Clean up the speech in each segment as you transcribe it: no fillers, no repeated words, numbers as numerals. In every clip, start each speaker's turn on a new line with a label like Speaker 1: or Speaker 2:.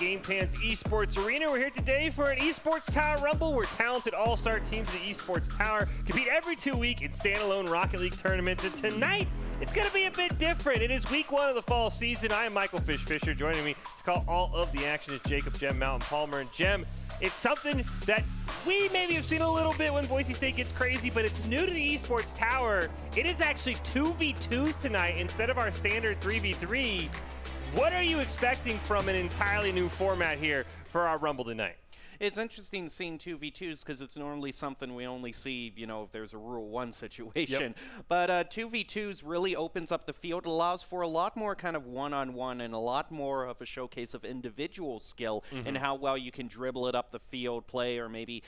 Speaker 1: Game Pants Esports Arena. We're here today for an Esports Tower Rumble where talented all-star teams of the Esports Tower compete every 2 weeks in standalone Rocket League tournaments. And tonight, it's going to be a bit different. It is week 1 of the fall season. I am Michael Fish Fisher. Joining me to call all of the action is Jacob Gem Mountain Palmer. And Gem, it's something that we maybe have seen a little bit when Boise State gets crazy, but it's new to the Esports Tower. It is actually 2v2s tonight instead of our standard 3v3. What are you expecting from an entirely new format here for our Rumble tonight?
Speaker 2: It's interesting seeing 2v2s because it's normally something we only see, you know, if there's a Rule 1 situation. Yep. But 2v2s really opens up the field. It allows for a lot more kind of one-on-one and a lot more of a showcase of individual skill and how well you can dribble it up the field, play, or maybe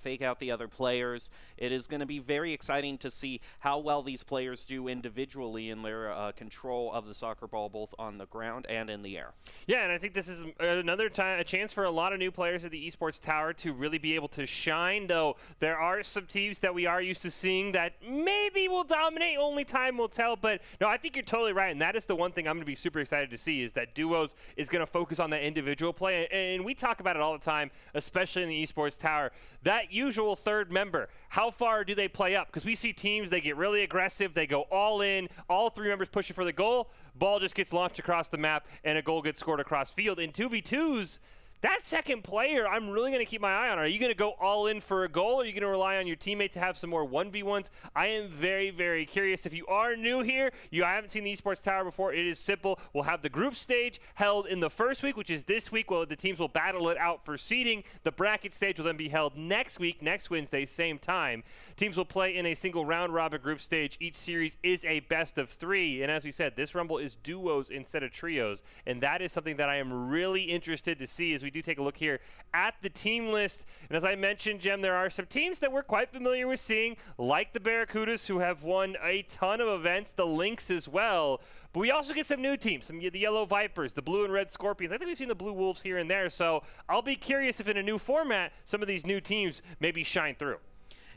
Speaker 2: fake out the other players. It is going to be very exciting to see how well these players do individually in their control of the soccer ball, both on the ground and in the air.
Speaker 1: Yeah, and I think this is another time, a chance for a lot of new players at the Esports Tower to really be able to shine, though there are some teams that we are used to seeing that maybe will dominate, only time will tell. But no, I think you're totally right, and that is the one thing I'm going to be super excited to see is that Duos is going to focus on that individual play, and we talk about it all the time, especially in the Esports Tower, that usual third member. How far do they play up? Because we see teams, they get really aggressive, they go all in, all 3 members pushing for the goal, ball just gets launched across the map, and a goal gets scored across field. In 2v2s, that second player, I'm really going to keep my eye on. Are you going to go all in for a goal, or are you going to rely on your teammate to have some more 1v1s? I am very, very curious. If you are new here, you haven't seen the Esports Tower before, it is simple. We'll have the group stage held in the first week, which is this week. Well, the teams will battle it out for seeding. The bracket stage will then be held next week, next Wednesday, same time. Teams will play in a single round-robin group stage. Each series is a best-of-3. And as we said, this Rumble is duos instead of trios. And that is something that I am really interested to see as we do take a look here at the team list. And as I mentioned, Jem, there are some teams that we're quite familiar with seeing, like the Barracudas, who have won a ton of events, the Lynx as well. But we also get some new teams, the Yellow Vipers, the Blue and Red Scorpions. I think we've seen the Blue Wolves here and there. So I'll be curious if in a new format, some of these new teams maybe shine through.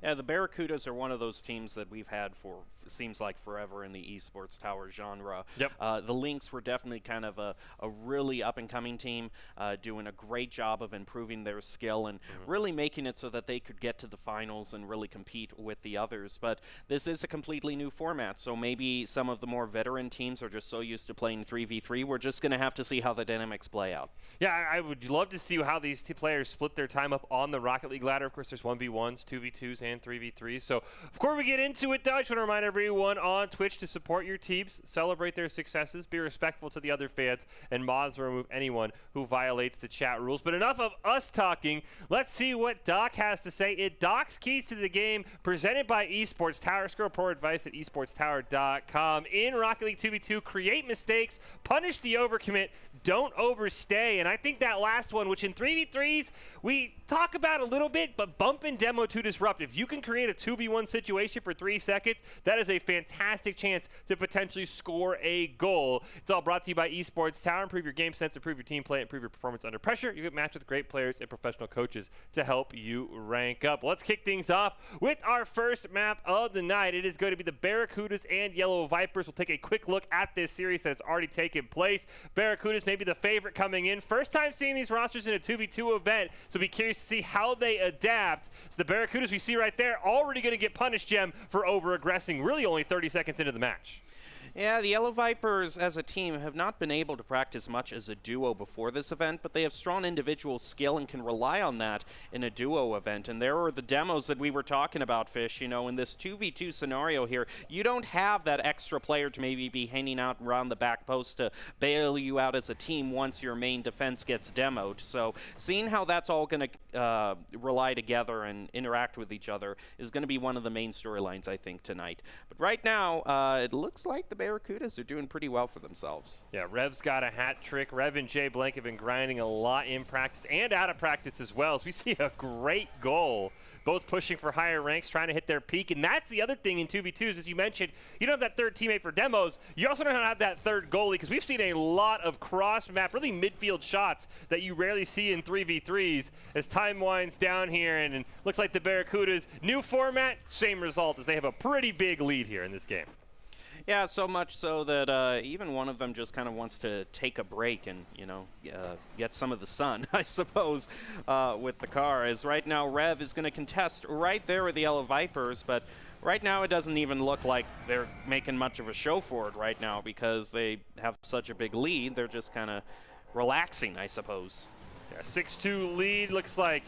Speaker 2: Yeah, the Barracudas are one of those teams that we've had for, seems like, forever in the Esports Tower genre.
Speaker 1: Yep.
Speaker 2: The Lynx were definitely kind of a really up-and-coming team, doing a great job of improving their skill and really making it so that they could get to the finals and really compete with the others. But this is a completely new format, so maybe some of the more veteran teams are just so used to playing 3v3. We're just going to have to see how the dynamics play out.
Speaker 1: Yeah, I would love to see how these players split their time up on the Rocket League ladder. Of course, there's 1v1s, 2v2s, and 3v3s. So, of course, we get into it, though. I just want to remind everyone on Twitch to support your teams, celebrate their successes, be respectful to the other fans, and mods will remove anyone who violates the chat rules. But enough of us talking. Let's see what Doc has to say. It Doc's Keys to the Game, presented by Esports Tower. Scroll pro advice at esportstower.com. In Rocket League 2v2, create mistakes, punish the overcommit, don't overstay. And I think that last one, which in 3v3s, we talk about a little bit, but bump and demo to disrupt. If you can create a 2v1 situation for 3 seconds, that is a fantastic chance to potentially score a goal. It's all brought to you by Esports Tower. Improve your game sense, improve your team play, improve your performance under pressure. You get matched with great players and professional coaches to help you rank up. Let's kick things off with our first map of the night. It is going to be the Barracudas and Yellow Vipers. We'll take a quick look at this series that's already taken place. Barracudas maybe the favorite coming in. First time seeing these rosters in a 2v2 event, so be curious to see how they adapt. So the Barracudas we see right there already going to get punished, Jem, for over-aggressing really only 30 seconds into the match.
Speaker 2: Yeah, the Yellow Vipers as a team have not been able to practice much as a duo before this event, but they have strong individual skill and can rely on that in a duo event. And there are the demos that we were talking about, Fish. You know, in this 2v2 scenario here, you don't have that extra player to maybe be hanging out around the back post to bail you out as a team once your main defense gets demoed. So seeing how that's all going to rely together and interact with each other is going to be one of the main storylines, I think, tonight. But right now, it looks like the Barracudas are doing pretty well for themselves.
Speaker 1: Yeah, Rev's got a hat trick. Rev and Jay Blank have been grinding a lot in practice and out of practice as well. So we see a great goal, both pushing for higher ranks, trying to hit their peak. And that's the other thing in 2v2s, as you mentioned, you don't have that third teammate for demos. You also don't have that third goalie, because we've seen a lot of cross-map, really midfield shots that you rarely see in 3v3s as time winds down here. And it looks like the Barracudas, new format, same result, as they have a pretty big lead here in this game.
Speaker 2: Yeah, so much so that even one of them just kind of wants to take a break and, get some of the sun, I suppose, with the car. As right now, Rev is going to contest right there with the Yellow Vipers, but right now it doesn't even look like they're making much of a show for it right now because they have such a big lead. They're just kind of relaxing, I suppose.
Speaker 1: Yeah, 6-2 lead looks like.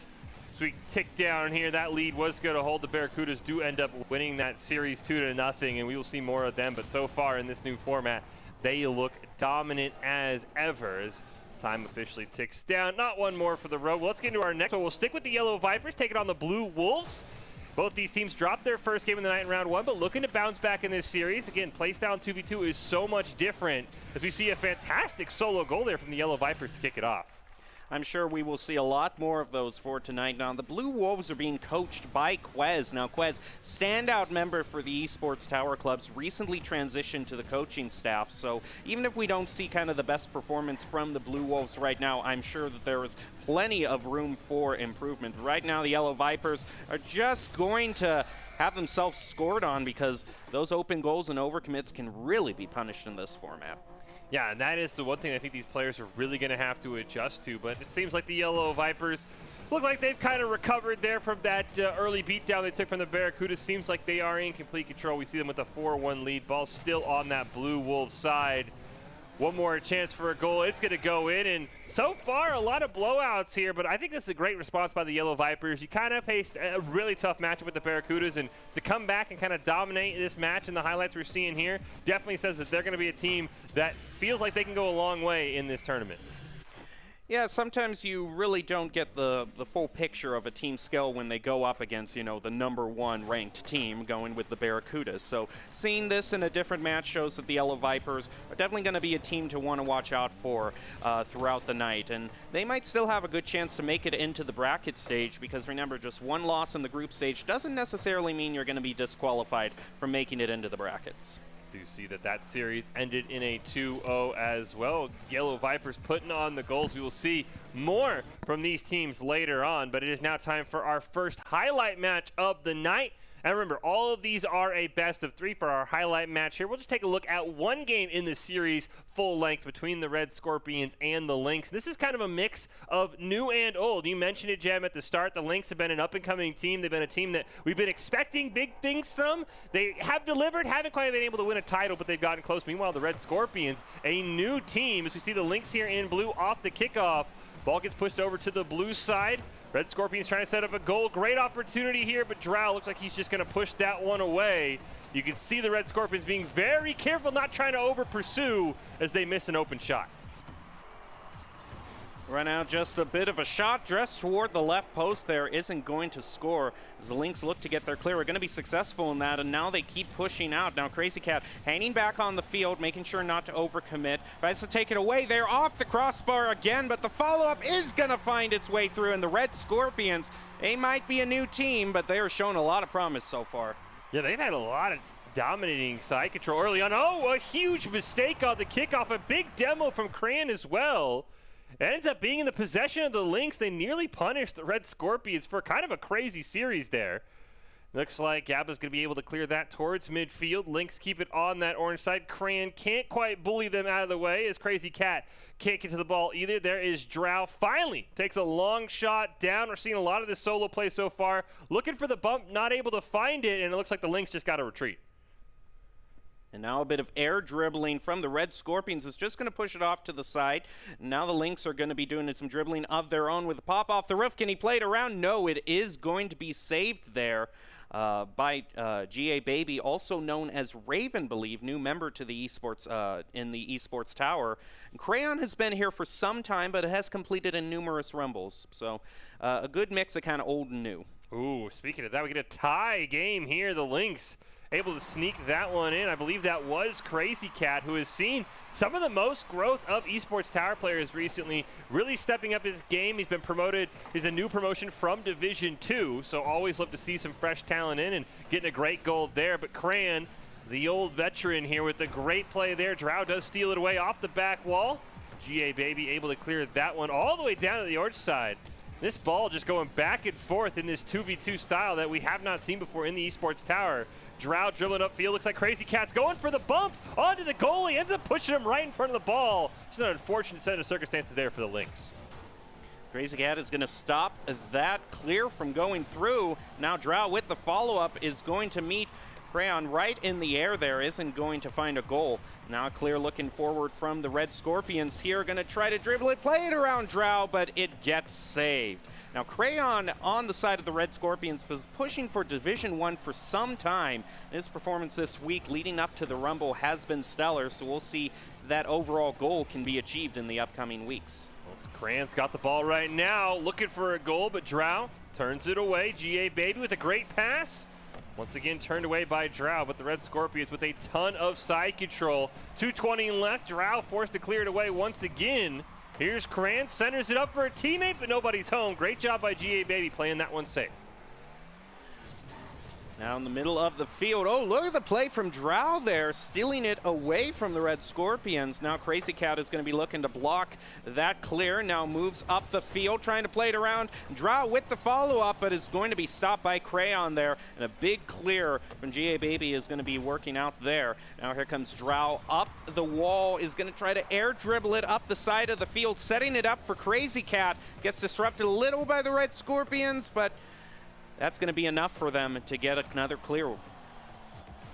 Speaker 1: As we tick down here, that lead was going to hold. The Barracudas do end up winning that series 2-0, and we will see more of them. But so far in this new format, they look dominant as ever. As time officially ticks down. Not one more for the road. Well, let's get into our next one. We'll stick with the Yellow Vipers, taking on the Blue Wolves. Both these teams dropped their first game of the night in round one, but looking to bounce back in this series. Again, place down 2v2 is so much different as we see a fantastic solo goal there from the Yellow Vipers to kick it off.
Speaker 2: I'm sure we will see a lot more of those for tonight. Now, the Blue Wolves are being coached by Quez. Now, Quez, standout member for the Esports Tower Clubs, recently transitioned to the coaching staff. So even if we don't see kind of the best performance from the Blue Wolves right now, I'm sure that there is plenty of room for improvement. Right now, the Yellow Vipers are just going to have themselves scored on because those open goals and overcommits can really be punished in this format.
Speaker 1: Yeah, and that is the one thing I think these players are really going to have to adjust to. But it seems like the Yellow Vipers look like they've kind of recovered there from that early beatdown they took from the Barracudas. Seems like they are in complete control. We see them with a 4-1 lead. Ball still on that Blue Wolves side. One more chance for a goal. It's going to go in. And so far, a lot of blowouts here. But I think this is a great response by the Yellow Vipers. You kind of faced a really tough matchup with the Barracudas. And to come back and kind of dominate this match and the highlights we're seeing here definitely says that they're going to be a team that feels like they can go a long way in this tournament.
Speaker 2: Yeah, sometimes you really don't get the full picture of a team skill when they go up against, the #1 ranked team going with the Barracudas. So seeing this in a different match shows that the Yellow Vipers are definitely going to be a team to want to watch out for throughout the night. And they might still have a good chance to make it into the bracket stage because, remember, just one loss in the group stage doesn't necessarily mean you're going to be disqualified from making it into the brackets.
Speaker 1: Do see that series ended in a 2-0 as well. Yellow Vipers putting on the goals. We will see more from these teams later on, but it is now time for our first highlight match of the night. And remember, all of these are a best of 3 for our highlight match here. We'll just take a look at one game in the series, full length, between the Red Scorpions and the Lynx. This is kind of a mix of new and old. You mentioned it, Jem, at the start. The Lynx have been an up-and-coming team. They've been a team that we've been expecting big things from. They have delivered, haven't quite been able to win a title, but they've gotten close. Meanwhile, the Red Scorpions, a new team. As we see the Lynx here in blue off the kickoff. Ball gets pushed over to the blue side. Red Scorpions trying to set up a goal. Great opportunity here, but Drow looks like he's just going to push that one away. You can see the Red Scorpions being very careful, not trying to over-pursue as they miss an open shot.
Speaker 2: Right now, just a bit of a shot dressed toward the left post there. Isn't going to score as the Lynx look to get their clear. We're going to be successful in that, and now they keep pushing out. Now Crazy Cat hanging back on the field, making sure not to overcommit. Tries to take it away. They're off the crossbar again, but the follow-up is going to find its way through, and the Red Scorpions, they might be a new team, but they are showing a lot of promise so far.
Speaker 1: Yeah, they've had a lot of dominating side control early on. Oh, a huge mistake on the kickoff. A big demo from Cran as well. It ends up being in the possession of the Lynx. They nearly punished the Red Scorpions for kind of a crazy series there. Looks like Gabba's going to be able to clear that towards midfield. Lynx keep it on that orange side. Cran can't quite bully them out of the way as Crazy Cat can't get to the ball either. There is Drow. Finally takes a long shot down. We're seeing a lot of this solo play so far. Looking for the bump, not able to find it, and it looks like the Lynx just got to retreat.
Speaker 2: And now a bit of air dribbling from the Red Scorpions is just going to push it off to the side. Now the Lynx are going to be doing some dribbling of their own with a pop off the roof. Can he play it around? No, it is going to be saved there by GA Baby, also known as Raven, believe, new member to the esports in the esports tower. And Crayon has been here for some time, but it has completed in numerous rumbles. So a good mix of kind of old and new.
Speaker 1: Ooh, speaking of that, we get a tie game here. The Lynx able to sneak that one in. I believe that was Crazy Cat, who has seen some of the most growth of esports tower players recently, really stepping up his game. He's been promoted. He's a new promotion from Division 2, so always love to see some fresh talent in and getting a great goal there. But Cran, the old veteran here with a great play there. Drow does steal it away off the back wall. GA Baby able to clear that one all the way down to the orange side. This ball just going back and forth in this 2v2 style that we have not seen before in the Esports Tower. Drow dribbling upfield. Looks like Crazy Cat's going for the bump onto the goalie. Ends up pushing him right in front of the ball. Just an unfortunate set of circumstances there for the Lynx.
Speaker 2: Crazy Cat is going to stop that clear from going through. Now Drow with the follow-up is going to meet Crayon right in the air there. Isn't going to find a goal. Now Clear looking forward from the Red Scorpions here. Going to try to dribble it, play it around Drow, but it gets saved. Now Crayon on the side of the Red Scorpions was pushing for Division 1 for some time. His performance this week leading up to the Rumble has been stellar, so we'll see that overall goal can be achieved in the upcoming weeks.
Speaker 1: Crayon's got the ball right now, looking for a goal, but Drow turns it away. GA Baby with a great pass. Once again turned away by Drow, but the Red Scorpions with a ton of side control. 2:20 left. Drow forced to clear it away once again. Here's Crayon, centers it up for a teammate, but nobody's home. Great job by GA Baby playing that one safe.
Speaker 2: Now in the middle of the field. Oh, look at the play from Drow there, stealing it away from the Red Scorpions. Now Crazy Cat is going to be looking to block that clear. Now moves up the field, trying to play it around. Drow with the follow-up, but is going to be stopped by Crayon there. And a big clear from GA Baby is going to be working out there. Now here comes Drow up the wall, is going to try to air dribble it up the side of the field, setting it up for Crazy Cat. Gets disrupted a little by the Red Scorpions, but that's going to be enough for them to get another clear.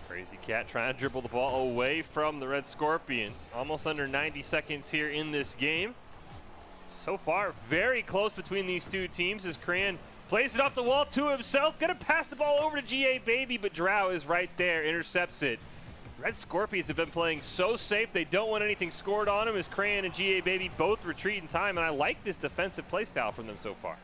Speaker 1: Crazy Cat trying to dribble the ball away from the Red Scorpions. Almost under 90 seconds here in this game. So far, very close between these two teams as Crayon plays it off the wall to himself. Going to pass the ball over to GA Baby, but Drow is right there, intercepts it. Red Scorpions have been playing so safe. They don't want anything scored on them as Crayon and GA Baby both retreat in time, and I like this defensive play style from them so far.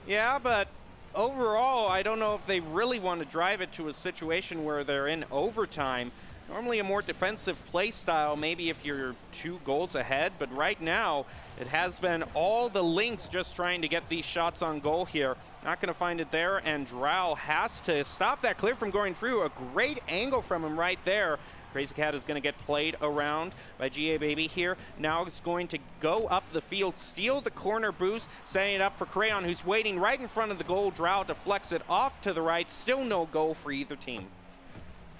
Speaker 2: Yeah, but overall, I don't know if they really want to drive it to a situation where they're in overtime. Normally a more defensive play style, maybe if you're 2 goals ahead, but right now it has been all the Lynx just trying to get these shots on goal here. Not going to find it there, and Drow has to stop that clear from going through. A great angle from him right there. Crazy Cat is going to get played around by GA Baby here. Now it's going to go up the field, steal the corner boost, setting it up for Crayon, who's waiting right in front of the goal. Drow deflects it off to the right. Still no goal for either team.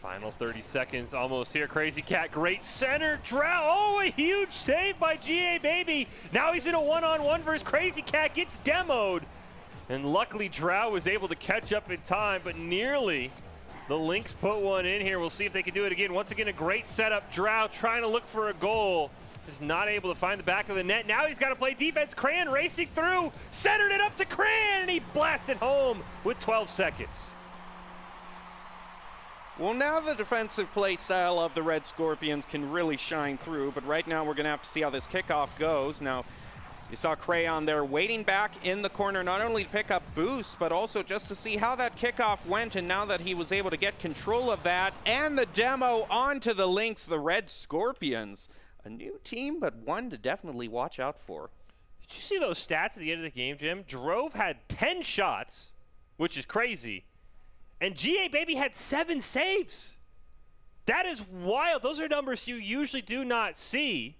Speaker 1: Final 30 seconds almost here. Crazy Cat, great center. Drow, oh, a huge save by GA Baby. Now he's in a one-on-one versus Crazy Cat, gets demoed. And luckily Drow was able to catch up in time, but nearly the Lynx put one in here. We'll see if they can do it again. Once again, a great setup. Drow trying to look for a goal. Just not able to find the back of the net. Now he's got to play defense. Crayon racing through. Centered it up to Crayon, and he blasts it home with 12 seconds.
Speaker 2: Well, now the defensive play style of the Red Scorpions can really shine through, but right now we're going to have to see how this kickoff goes. Now, you saw Crayon there waiting back in the corner, not only to pick up boosts, but also just to see how that kickoff went. And now that he was able to get control of that and the demo onto the Lynx, the Red Scorpions. A new team, but one to definitely watch out for.
Speaker 1: Did you see those stats at the end of the game, Jim? Drove had 10 shots, which is crazy, and GA Baby had 7 saves. That is wild. Those are numbers you usually do not see.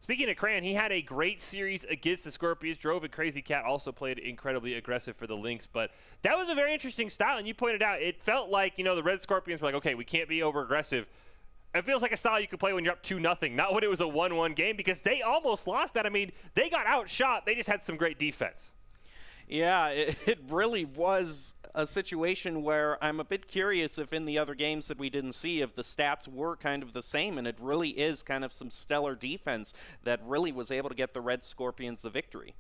Speaker 1: Speaking of Crayon, he had a great series against the Scorpions. Drove and Crazy Cat also played incredibly aggressive for the Lynx, but that was a very interesting style, and you pointed out it felt like, the Red Scorpions were like, okay, we can't be over-aggressive. It feels like a style you could play when you're up 2-0, not when it was a 1-1 game, because they almost lost that. I mean, they got outshot. They just had some great defense.
Speaker 2: Yeah, it really was a situation where I'm a bit curious if in the other games that we didn't see, if the stats were kind of the same, and it really is kind of some stellar defense that really was able to get the Red Scorpions the victory.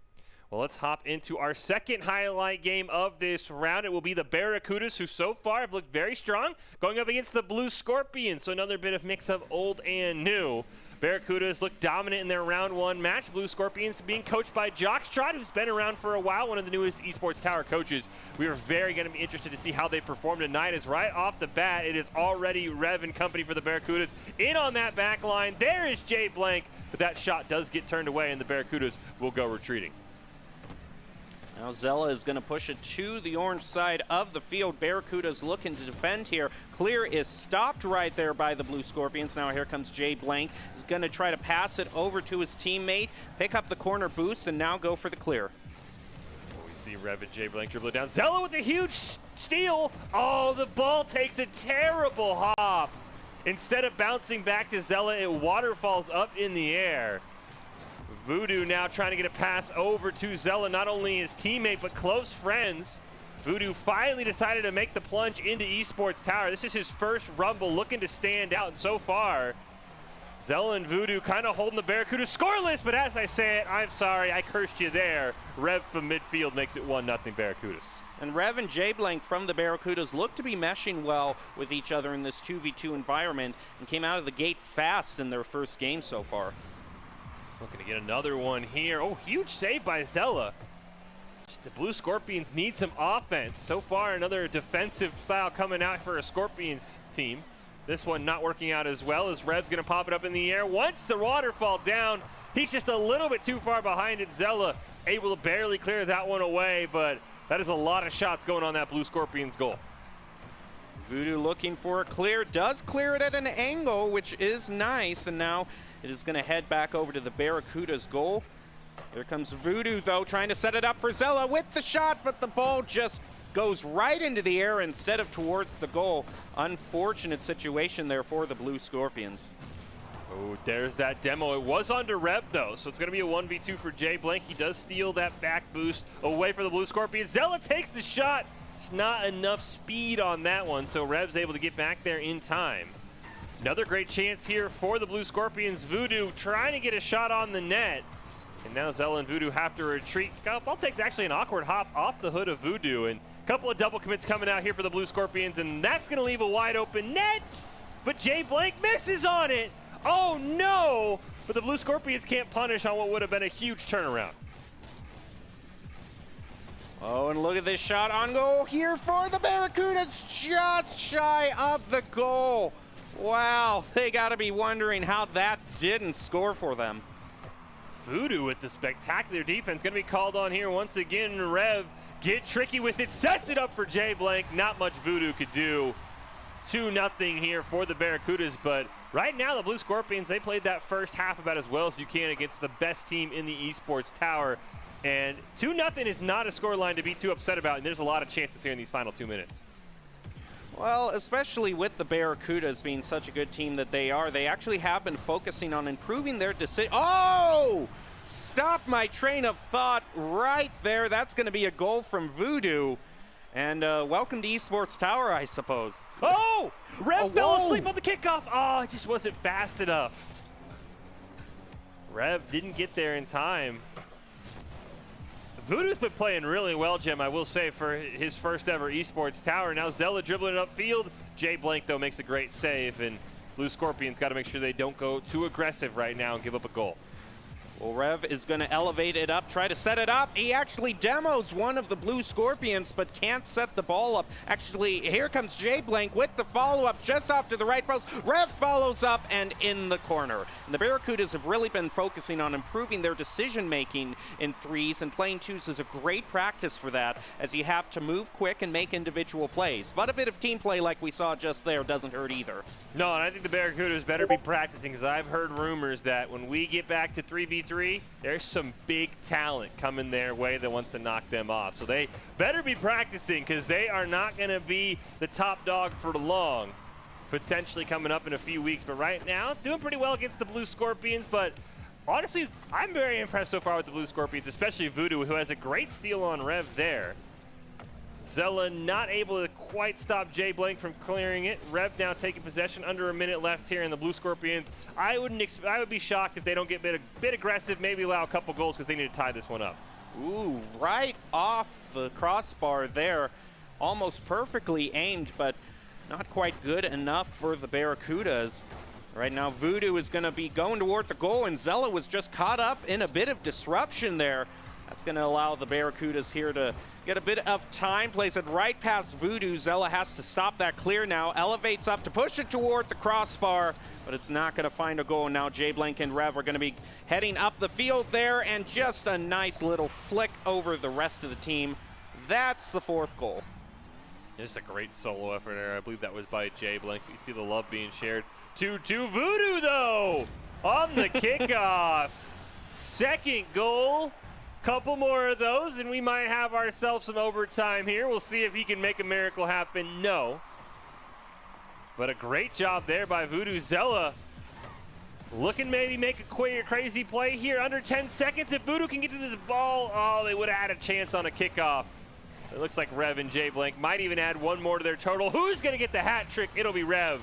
Speaker 1: Well, let's hop into our second highlight game of this round. It will be the Barracudas, who so far have looked very strong, going up against the Blue Scorpions, so another bit of mix of old and new. Barracudas look dominant in their round 1 match. Blue Scorpions being coached by Jockstrad, who's been around for a while, one of the newest Esports Tower coaches. We are very going to be interested to see how they perform tonight, as right off the bat, it is already Rev and company for the Barracudas. In on that back line, there is Jay Blank, but that shot does get turned away, and the Barracudas will go retreating.
Speaker 2: Now Zella is going to push it to the orange side of the field. Barracuda's looking to defend here. Clear is stopped right there by the Blue Scorpions. Now here comes Jay Blank. He's going to try to pass it over to his teammate, pick up the corner boost, and now go for the clear.
Speaker 1: see Rev and Jay Blank dribble it down. Zella with a huge steal. Oh, the ball takes a terrible hop. Instead of bouncing back to Zella, it waterfalls up in the air. Voodoo now trying to get a pass over to Zella, not only his teammate, but close friends. Voodoo finally decided to make the plunge into Esports Tower. This is his first Rumble, looking to stand out, and so far, Zella and Voodoo kind of holding the Barracudas scoreless, but as I say it, I'm sorry, I cursed you there. Rev from midfield makes it 1-0 Barracudas.
Speaker 2: And Rev and J-Blank from the Barracudas look to be meshing well with each other in this 2v2 environment and came out of the gate fast in their first game so far.
Speaker 1: Looking to get another one here. Oh, huge save by Zella. The Blue Scorpions need some offense. So far, another defensive foul coming out for a Scorpions team. This one not working out as well as Rev's going to pop it up in the air. Once the waterfall down, he's just a little bit too far behind it. Zella able to barely clear that one away, but that is a lot of shots going on that Blue Scorpions goal.
Speaker 2: Voodoo looking for a clear, does clear it at an angle, which is nice, and now it is going to head back over to the Barracudas goal. Here comes Voodoo, though, trying to set it up for Zella with the shot, but the ball just goes right into the air instead of towards the goal. Unfortunate situation there for the Blue Scorpions.
Speaker 1: Oh, there's that demo. It was under Rev, though, so it's going to be a 1v2 for Jay Blank. He does steal that back boost away for the Blue Scorpions. Zella takes the shot. It's not enough speed on that one, so Rev's able to get back there in time. Another great chance here for the Blue Scorpions. Voodoo trying to get a shot on the net. And now Zella and Voodoo have to retreat. Ball takes actually an awkward hop off the hood of Voodoo, and a couple of double commits coming out here for the Blue Scorpions, and that's going to leave a wide open net. But Jay Blank misses on it. Oh no! But the Blue Scorpions can't punish on what would have been a huge turnaround.
Speaker 2: Oh, and look at this shot on goal here for the Barracudas, just shy of the goal. Wow, they got to be wondering how that didn't score for them.
Speaker 1: Voodoo with the spectacular defense going to be called on here once again. Rev get tricky with it, sets it up for Jay Blank. Not much Voodoo could do. 2-0 here for the Barracudas, but right now the Blue Scorpions, they played that first half about as well as you can against the best team in the Esports Tower. And 2-0 is not a scoreline to be too upset about, and there's a lot of chances here in these final 2 minutes.
Speaker 2: Well, especially with the Barracudas being such a good team that they are, they actually have been focusing on improving their decision. Oh! Stop my train of thought right there. That's going to be a goal from Voodoo. And welcome to Esports Tower, I suppose.
Speaker 1: Oh! Rev fell asleep on the kickoff. Oh, it just wasn't fast enough. Rev didn't get there in time. Voodoo's been playing really well, Jim, I will say, for his first ever Esports Tower. Now Zella dribbling it upfield. Jay Blank, though, makes a great save, and Blue Scorpions got to make sure they don't go too aggressive right now and give up a goal.
Speaker 2: Well, Rev is going to elevate it up, try to set it up. He actually demos one of the Blue Scorpions, but can't set the ball up. Actually, here comes Jay Blank with the follow-up just off to the right post. Rev follows up and in the corner. And the Barracudas have really been focusing on improving their decision-making in threes, and playing twos is a great practice for that, as you have to move quick and make individual plays. But a bit of team play like we saw just there doesn't hurt either.
Speaker 1: No, and I think the Barracudas better be practicing, because I've heard rumors that when we get back to 3v3, there's some big talent coming their way that wants to knock them off. So they better be practicing, because they are not going to be the top dog for long, potentially coming up in a few weeks. But right now, doing pretty well against the Blue Scorpions. But honestly, I'm very impressed so far with the Blue Scorpions, especially Voodoo, who has a great steal on Rev there. Zella not able to quite stop Jay Blank from clearing it. Rev now taking possession, under a minute left here in the Blue Scorpions. I would be shocked if they don't get a bit aggressive, maybe allow a couple goals, because they need to tie this one up.
Speaker 2: Ooh, right off the crossbar there. Almost perfectly aimed, but not quite good enough for the Barracudas. Right now, Voodoo is going to be going toward the goal, and Zella was just caught up in a bit of disruption there. That's going to allow the Barracudas here to get a bit of time, plays it right past Voodoo. Zella has to stop that clear now, elevates up to push it toward the crossbar, but it's not going to find a goal. Now Jay Blank and Rev are going to be heading up the field there, and just a nice little flick over the rest of the team. That's the fourth goal.
Speaker 1: Just a great solo effort there. I believe that was by Jay Blank. You see the love being shared. 2-2 Voodoo, though, on the kickoff. Second goal Couple more of those, and we might have ourselves some overtime here. We'll see if he can make a miracle happen. No. But a great job there by Voodoo. Zella looking maybe make a crazy play here. Under 10 seconds. If Voodoo can get to this ball, oh, they would have had a chance on a kickoff. It looks like Rev and J Blank might even add one more to their total. Who's going to get the hat trick? It'll be Rev.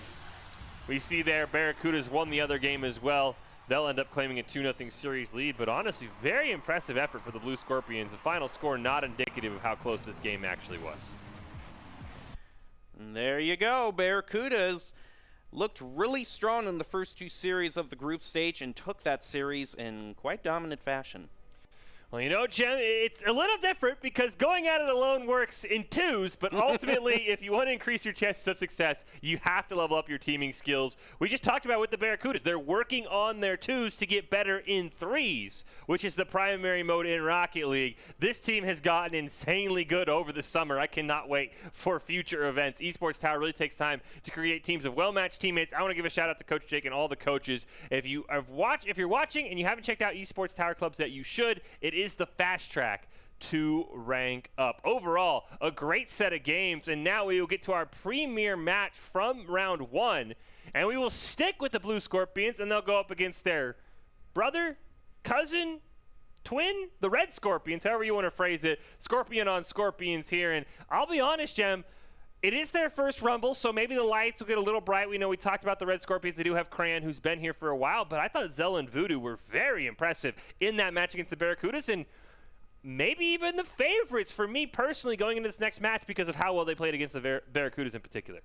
Speaker 1: We see there Barracudas won the other game as well. They'll end up claiming a 2-0 series lead, but honestly, very impressive effort for the Blue Scorpions. The final score not indicative of how close this game actually was.
Speaker 2: And there you go. Barracudas looked really strong in the first 2 series of the group stage and took that series in quite dominant fashion.
Speaker 1: Well, you know, Jem, it's a little different because going at it alone works in twos, but ultimately, if you want to increase your chances of success, you have to level up your teaming skills. We just talked about with the Barracudas. They're working on their twos to get better in threes, which is the primary mode in Rocket League. This team has gotten insanely good over the summer. I cannot wait for future events. Esports Tower really takes time to create teams of well-matched teammates. I want to give a shout out to Coach Jake and all the coaches. If you're watching and you haven't checked out Esports Tower clubs, that you should. It is the fast track to rank up. Overall, a great set of games, and now we will get to our premier match from round 1, and we will stick with the Blue Scorpions, and they'll go up against their brother, cousin, twin, the Red Scorpions, however you want to phrase it. Scorpion on Scorpions here, and I'll be honest, Jem, it is their first Rumble, so maybe the lights will get a little bright. We know we talked about the Red Scorpions. They do have Cran, who's been here for a while, but I thought Zella and Voodoo were very impressive in that match against the Barracudas, and maybe even the favorites for me personally going into this next match because of how well they played against the Barracudas in particular.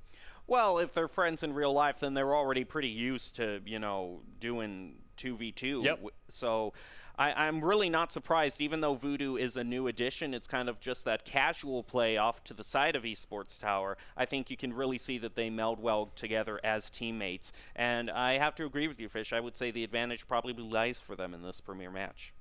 Speaker 2: Well, if they're friends in real life, then they're already pretty used to, you know, doing 2v2.
Speaker 1: Yep.
Speaker 2: So I'm really not surprised, even though Voodoo is a new addition. It's kind of just that casual play off to the side of Esports Tower. I think you can really see that they meld well together as teammates. And I have to agree with you, Fish. I would say the advantage probably lies for them in this premier match.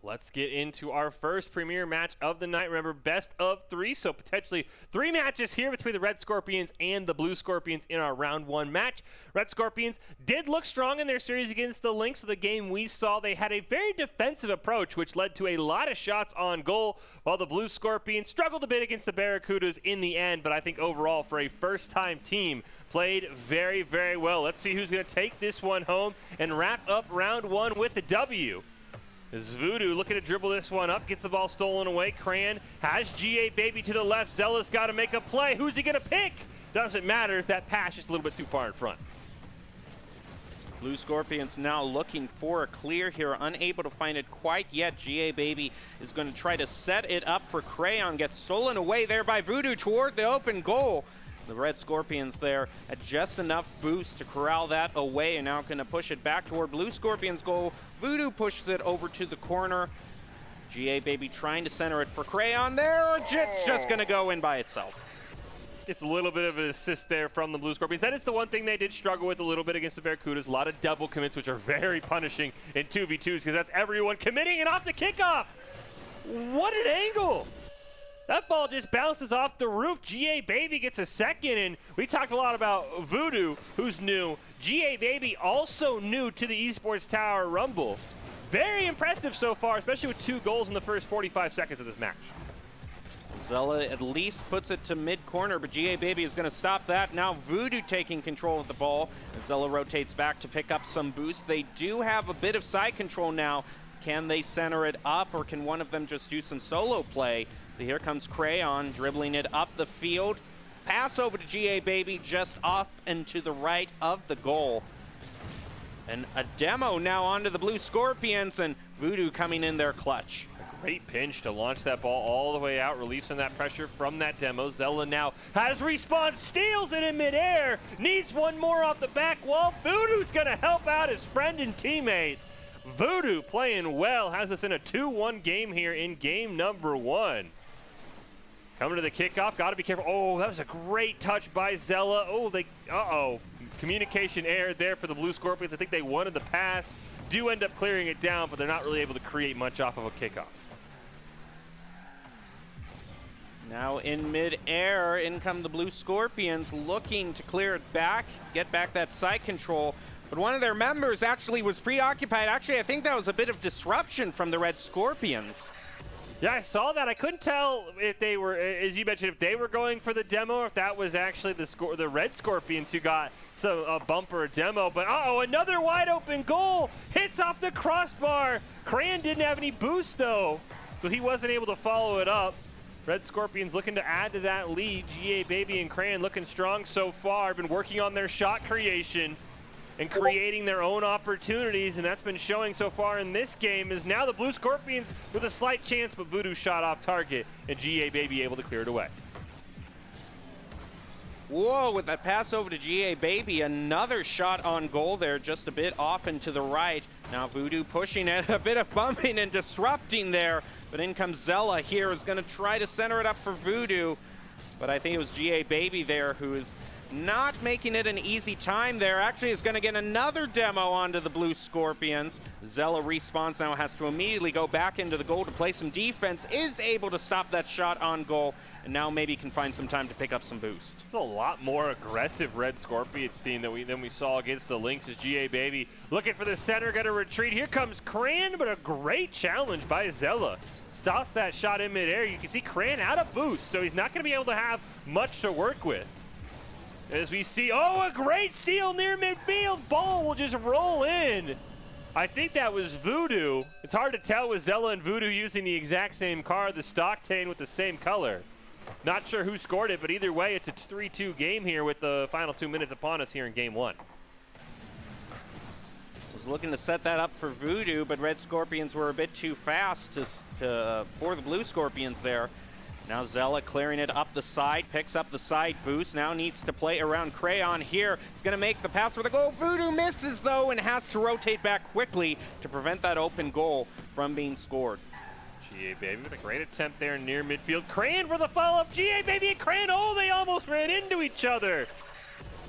Speaker 1: Let's get into our first premier match of the night. Remember, best of 3, so potentially 3 matches here between the Red Scorpions and the Blue Scorpions in our round 1 match. Red Scorpions did look strong in their series against the Lynx. The game we saw, they had a very defensive approach, which led to a lot of shots on goal, while the Blue Scorpions struggled a bit against the Barracudas in the end, but I think overall for a first-time team, played very, very well. Let's see who's going to take this one home and wrap up round 1 with the W. This is Voodoo looking to dribble this one up, gets the ball stolen away. Cran has GA Baby to the left. Zella's got to make a play. Who's he going to pick? Doesn't matter. That pass just a little bit too far in front.
Speaker 2: Blue Scorpions now looking for a clear here, unable to find it quite yet. GA Baby is going to try to set it up for Crayon. Gets stolen away there by Voodoo toward the open goal. The Red Scorpions there at just enough boost to corral that away, and now going to push it back toward Blue Scorpions' goal. Voodoo pushes it over to the corner. GA Baby trying to center it for Crayon there. It's just going to go in by itself.
Speaker 1: It's a little bit of an assist there from the Blue Scorpions. That is the one thing they did struggle with a little bit against the Barracudas. A lot of double commits, which are very punishing in 2v2s because that's everyone committing and off the kickoff. What an angle. That ball just bounces off the roof. GA Baby gets a second, and we talked a lot about Voodoo, who's new. GA Baby also new to the Esports Tower Rumble. Very impressive so far, especially with 2 goals in the first 45 seconds of this match.
Speaker 2: Zella at least puts it to mid-corner, but GA Baby is going to stop that. Now Voodoo taking control of the ball. Zella rotates back to pick up some boost. They do have a bit of side control now. Can they center it up, or can one of them just do some solo play? Here comes Crayon dribbling it up the field. Pass over to GA Baby just off and to the right of the goal. And a demo now onto the Blue Scorpions, and Voodoo coming in their clutch.
Speaker 1: Great pinch to launch that ball all the way out, releasing that pressure from that demo. Zella now has respawn, steals it in midair, needs one more off the back wall. Voodoo's going to help out his friend and teammate. Voodoo playing well, has us in a 2-1 game here in game number 1. Coming to the kickoff, got to be careful. Oh, that was a great touch by Zella. Oh, communication error there for the Blue Scorpions. I think they wanted the pass, do end up clearing it down, but they're not really able to create much off of a kickoff.
Speaker 2: Now in mid-air, in come the Blue Scorpions, looking to clear it back, get back that side control. But one of their members actually was preoccupied. Actually, I think that was a bit of disruption from the Red Scorpions.
Speaker 1: Yeah, I saw that. I couldn't tell if they were, as you mentioned, if they were going for the demo, or if that was actually the Red Scorpions who got a bump or a demo. But another wide open goal hits off the crossbar. Cran didn't have any boost though, so he wasn't able to follow it up. Red Scorpions looking to add to that lead. GA Baby and Cran looking strong so far. Been working on their shot creation and creating their own opportunities, and that's been showing so far in this game. Is now the Blue Scorpions with a slight chance, but Voodoo shot off target, and GA Baby able to clear it away.
Speaker 2: Whoa, with that pass over to GA Baby, another shot on goal there, just a bit off and to the right. Now Voodoo pushing it, a bit of bumping and disrupting there, but in comes Zella here, is going to try to center it up for Voodoo, but I think it was GA Baby there who is not making it an easy time there. Actually is going to get another demo onto the Blue Scorpions. Zella respawns now, has to immediately go back into the goal to play some defense, is able to stop that shot on goal, and now maybe can find some time to pick up some boost.
Speaker 1: It's a lot more aggressive Red Scorpions team than we saw against the Lynx. As GA Baby looking for the center, going to retreat. Here comes Cran, but a great challenge by Zella. Stops that shot in midair. You can see Cran out of boost, so he's not going to be able to have much to work with. As we see, a great steal near midfield. Ball will just roll in. I think that was Voodoo. It's hard to tell with Zella and Voodoo using the exact same card, the Stocktain with the same color. Not sure who scored it, but either way, it's a 3-2 game here with the final 2 minutes upon us here in game one.
Speaker 2: Was looking to set that up for Voodoo, but Red Scorpions were a bit too fast for the Blue Scorpions there. Now Zella clearing it up the side, picks up the side boost, now needs to play around Crayon here. He's going to make the pass for the goal. Voodoo misses though and has to rotate back quickly to prevent that open goal from being scored.
Speaker 1: GA Baby with a great attempt there near midfield. Cran for the follow-up. GA Baby and Cran, they almost ran into each other.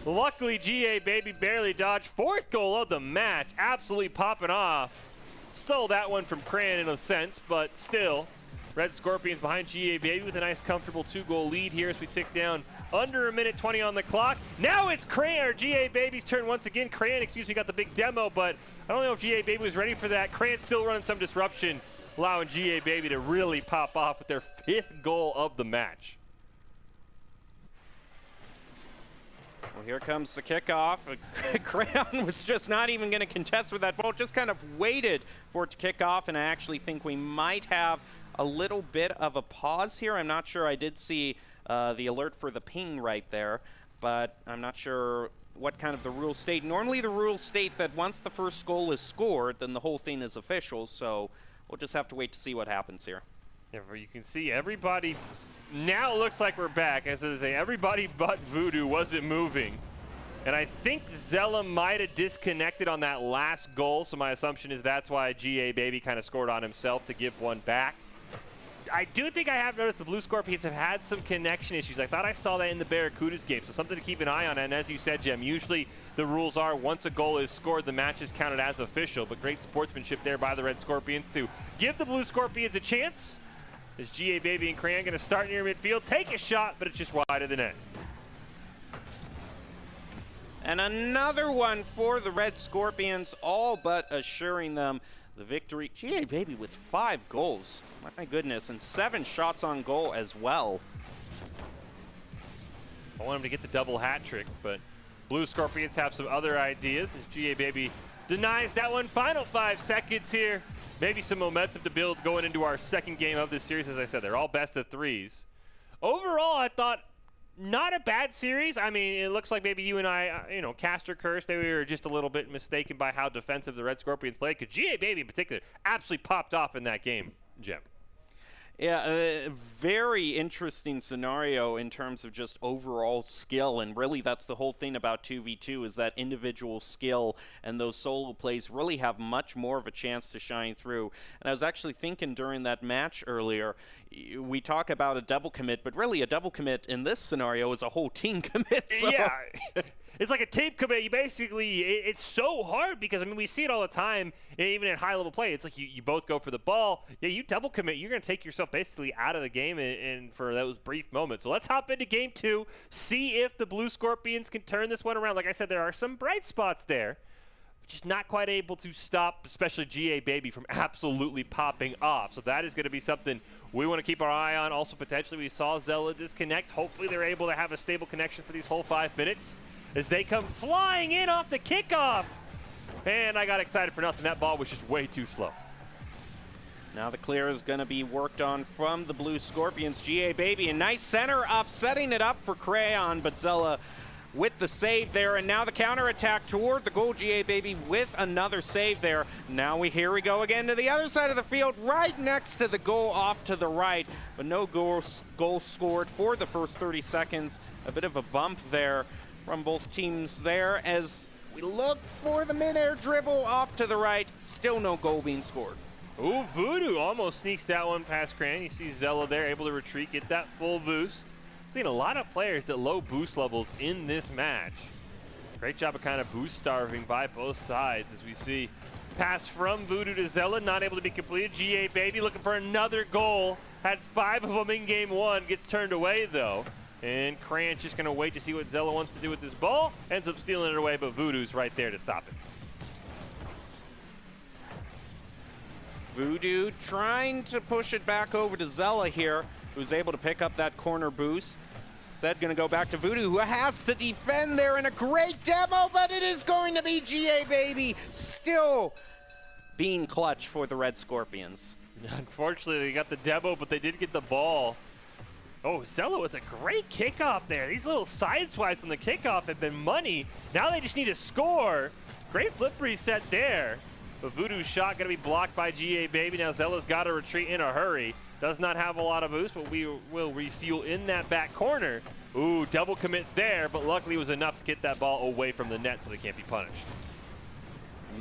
Speaker 1: Luckily, GA Baby barely dodged. Fourth goal of the match, absolutely popping off. Stole that one from Cran in a sense, but still. Red Scorpions behind GA Baby with a nice comfortable 2-goal lead here as we tick down under a minute 20 on the clock. Now it's GA Baby's turn once again. Cran, got the big demo, but I don't know if GA Baby was ready for that. Cran still running some disruption, allowing GA Baby to really pop off with their 5th goal of the match.
Speaker 2: Well, here comes the kickoff. Crayon was just not even going to contest with that ball, just kind of waited for it to kick off, and I actually think we might have a little bit of a pause here. I'm not sure. I did see the alert for the ping right there, but I'm not sure what kind of the rules state. Normally the rules state that once the first goal is scored, then the whole thing is official, so we'll just have to wait to see what happens here.
Speaker 1: Yeah, you can see everybody. Now it looks like we're back. As I say, everybody but Voodoo wasn't moving. And I think Zella might have disconnected on that last goal, so my assumption is that's why GA Baby kind of scored on himself to give one back. I do think I have noticed the Blue Scorpions have had some connection issues. I thought I saw that in the Barracudas game, so something to keep an eye on. And as you said, Jem, usually the rules are once a goal is scored, the match is counted as official. But great sportsmanship there by the Red Scorpions to give the Blue Scorpions a chance. Is GA Baby and Cran going to start near midfield, take a shot, but it's just wide of the net.
Speaker 2: And another one for the Red Scorpions, all but assuring them the victory. GA Baby with 5 goals. My goodness, and 7 shots on goal as well.
Speaker 1: I want him to get the double hat trick, but Blue Scorpions have some other ideas as GA Baby denies that one. Final 5 seconds here. Maybe some momentum to build going into our second game of this series. As I said, they're all best of 3s. Overall, I thought not a bad series. I mean, it looks like maybe you and I, cast or curse. Maybe we were just a little bit mistaken by how defensive the Red Scorpions played. Because GA Baby in particular absolutely popped off in that game, Jem.
Speaker 2: Yeah, a very interesting scenario in terms of just overall skill, and really that's the whole thing about 2v2 is that individual skill, and those solo plays really have much more of a chance to shine through. And I was actually thinking during that match earlier, we talk about a double commit, but really a double commit in this scenario is a whole team commit. So.
Speaker 1: Yeah. It's like a tape commit. You basically, it's so hard because, I mean, we see it all the time, even in high-level play. It's like you both go for the ball. Yeah, you double commit. You're going to take yourself basically out of the game and for those brief moments. So let's hop into game 2, see if the Blue Scorpions can turn this one around. Like I said, there are some bright spots there. just not quite able to stop, especially GA Baby, from absolutely popping off. So that is going to be something we want to keep our eye on. Also, potentially, we saw Zella disconnect. Hopefully, they're able to have a stable connection for these whole 5 minutes as they come flying in off the kickoff. And I got excited for nothing. That ball was just way too slow.
Speaker 2: Now the clear is going to be worked on from the Blue Scorpions. GA Baby, a nice center up, setting it up for Crayon, but Zella with the save there, and now the counterattack toward the goal. GA Baby with another save there. Now here we go again to the other side of the field, right next to the goal off to the right, but no goal scored for the first 30 seconds. A bit of a bump there from both teams there as we look for the mid-air dribble off to the right. Still no goal being scored.
Speaker 1: Ooh, Voodoo almost sneaks that one past Cran. You see Zella there able to retreat, get that full boost. Seen a lot of players at low boost levels in this match. Great job of kind of boost starving by both sides as we see pass from Voodoo to Zella, not able to be completed. GA Baby looking for another goal. Had 5 of them in game 1, gets turned away though. And Cran's just gonna wait to see what Zella wants to do with this ball. Ends up stealing it away, but Voodoo's right there to stop it.
Speaker 2: Voodoo trying to push it back over to Zella here, who's able to pick up that corner boost. Said gonna go back to Voodoo, who has to defend there in a great demo, but it is going to be GA Baby still being clutch for the Red Scorpions.
Speaker 1: Unfortunately, they got the demo, but they did get the ball. Oh, Zella with a great kickoff there. These little side swipes on the kickoff have been money. Now they just need to score. Great flip reset there. But Voodoo's shot going to be blocked by GA Baby. Now Zella's got to retreat in a hurry. Does not have a lot of boost, but we will refuel in that back corner. Ooh, double commit there, but luckily it was enough to get that ball away from the net so they can't be punished.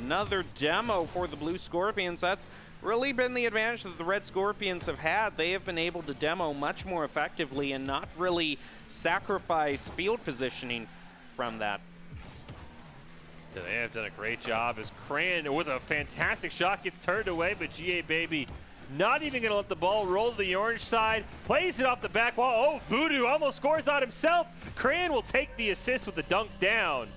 Speaker 2: Another demo for the Blue Scorpions. That's really been the advantage that the Red Scorpions have had. They have been able to demo much more effectively and not really sacrifice field positioning from that.
Speaker 1: They have done a great job as Cran, with a fantastic shot, gets turned away, but GA Baby not even going to let the ball roll to the orange side. Plays it off the back wall. Oh, Voodoo almost scores on himself. Cran will take the assist with the dunk down.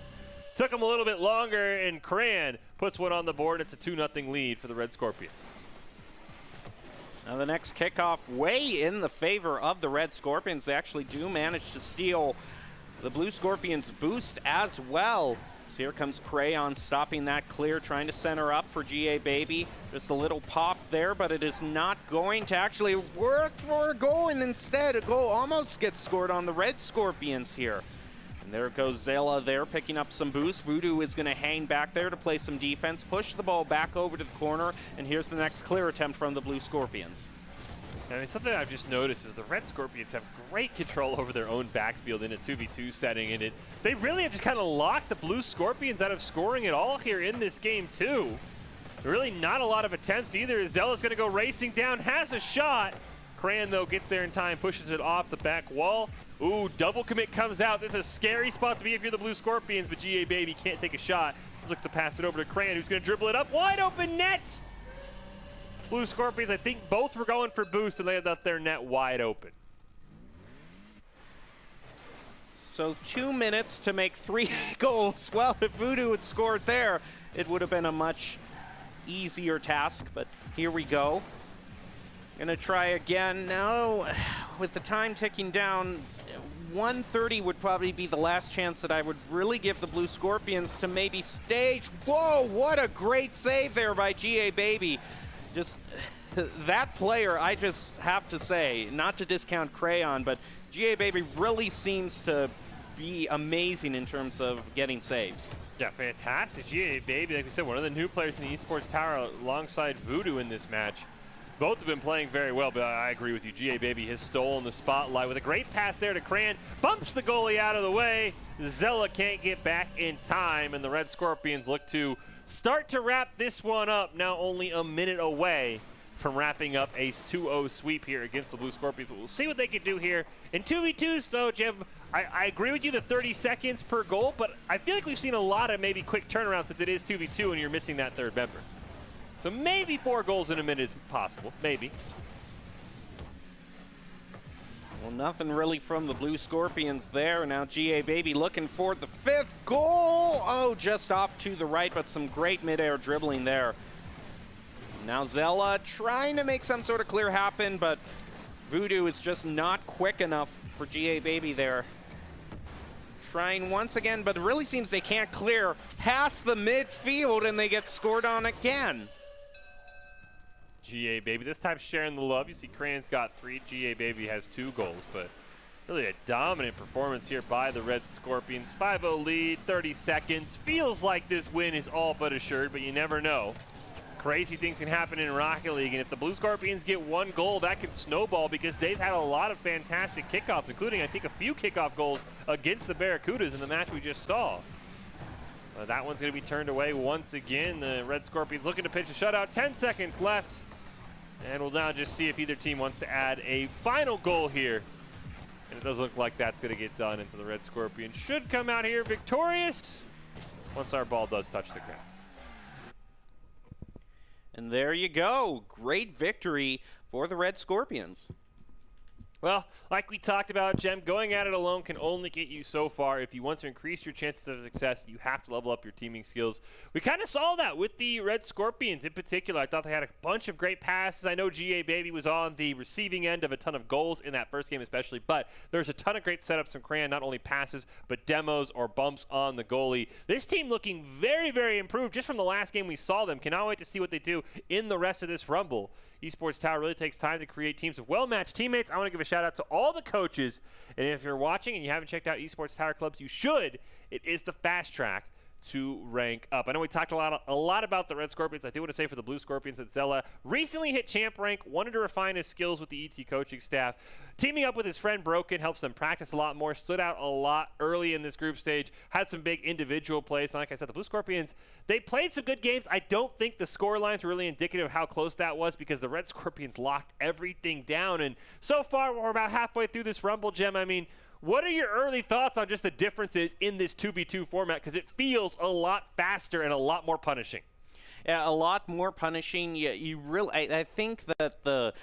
Speaker 1: Took him a little bit longer, and Cran puts one on the board. It's a 2-0 lead for the Red Scorpions.
Speaker 2: Now the next kickoff way in the favor of the Red Scorpions. They actually do manage to steal the Blue Scorpions boost as well. So here comes Crayon stopping that clear, trying to center up for GA Baby. Just a little pop there, but it is not going to actually work for a goal, and instead a goal almost gets scored on the Red Scorpions here. And there goes Zella there picking up some boost. Voodoo is going to hang back there to play some defense, push the ball back over to the corner, and here's the next clear attempt from the Blue Scorpions.
Speaker 1: I mean, something I've just noticed is the Red Scorpions have great control over their own backfield in a 2v2 setting, and they really have just kind of locked the Blue Scorpions out of scoring at all here in this game, too. Really not a lot of attempts either. Zella's going to go racing down, has a shot. Cran, though, gets there in time, pushes it off the back wall. Ooh, double commit comes out. This is a scary spot to be if you're the Blue Scorpions, but GA Baby can't take a shot. He looks to pass it over to Cran, who's going to dribble it up. Wide open net! Blue Scorpions, I think both were going for boost, and they left their net wide open.
Speaker 2: So 2 minutes to make 3 goals. Well, if Voodoo had scored there, it would have been a much easier task, but here we go. Gonna try again. Now, with the time ticking down, 1:30 would probably be the last chance that I would really give the Blue Scorpions to maybe stage. Whoa, what a great save there by GA Baby. Just that player, I just have to say, not to discount Crayon, but GA Baby really seems to be amazing in terms of getting saves.
Speaker 1: Yeah, fantastic. GA Baby, like we said, one of the new players in the Esports Tower alongside Voodoo in this match. Both have been playing very well, but I agree with you. GA Baby has stolen the spotlight with a great pass there to Cran. Bumps the goalie out of the way. Zella can't get back in time, and the Red Scorpions look to start to wrap this one up, now only a minute away from wrapping up a 2-0 sweep here against the Blue Scorpions. We'll see what they can do here. In 2v2s, though, Jeb, I agree with you, the 30 seconds per goal, but I feel like we've seen a lot of maybe quick turnarounds since it is 2v2 and you're missing that third member. So maybe 4 goals in a minute is possible, maybe.
Speaker 2: Well, nothing really from the Blue Scorpions there. Now GA Baby looking for the 5th goal. Oh, just off to the right, but some great mid-air dribbling there. Now Zella trying to make some sort of clear happen, but Voodoo is just not quick enough for GA Baby there. Trying once again, but it really seems they can't clear past the midfield, and they get scored on again.
Speaker 1: GA Baby, this time sharing the love. You see Crane's got 3, GA Baby has 2 goals, but really a dominant performance here by the Red Scorpions. 5-0 lead, 30 seconds. Feels like this win is all but assured, but you never know. Crazy things can happen in Rocket League, and if the Blue Scorpions get 1 goal, that can snowball because they've had a lot of fantastic kickoffs, including, I think, a few kickoff goals against the Barracudas in the match we just saw. That one's going to be turned away once again. The Red Scorpions looking to pitch a shutout. 10 seconds left. And we'll now just see if either team wants to add a final goal here. And it does look like that's going to get done, and so the Red Scorpions should come out here victorious once our ball does touch the ground.
Speaker 2: And there you go. Great victory for the Red Scorpions.
Speaker 1: Well, like we talked about, Jem, going at it alone can only get you so far. If you want to increase your chances of success, you have to level up your teaming skills. We kind of saw that with the Red Scorpions in particular. I thought they had a bunch of great passes. I know GA Baby was on the receiving end of a ton of goals in that first game especially, but there's a ton of great setups from Crayon, not only passes, but demos or bumps on the goalie. This team looking very, very improved just from the last game we saw them. Cannot wait to see what they do in the rest of this Rumble. Esports Tower really takes time to create teams of well-matched teammates. I want to give a shout out to all the coaches. And if you're watching and you haven't checked out Esports Tower Clubs, you should. It is the fast track to rank up. I know we talked a lot about the Red Scorpions. I do want to say for the Blue Scorpions that Zella recently hit champ rank, wanted to refine his skills with the ET coaching staff. Teaming up with his friend Broken helps them practice a lot more, stood out a lot early in this group stage, had some big individual plays. And like I said, the Blue Scorpions, they played some good games. I don't think the score lines were really indicative of how close that was because the Red Scorpions locked everything down. And so far, we're about halfway through this Rumble, Gem. I mean, what are your early thoughts on just the differences in this 2v2 format? Because it feels a lot faster and a lot more punishing.
Speaker 2: Yeah, a lot more punishing. Yeah, I think that the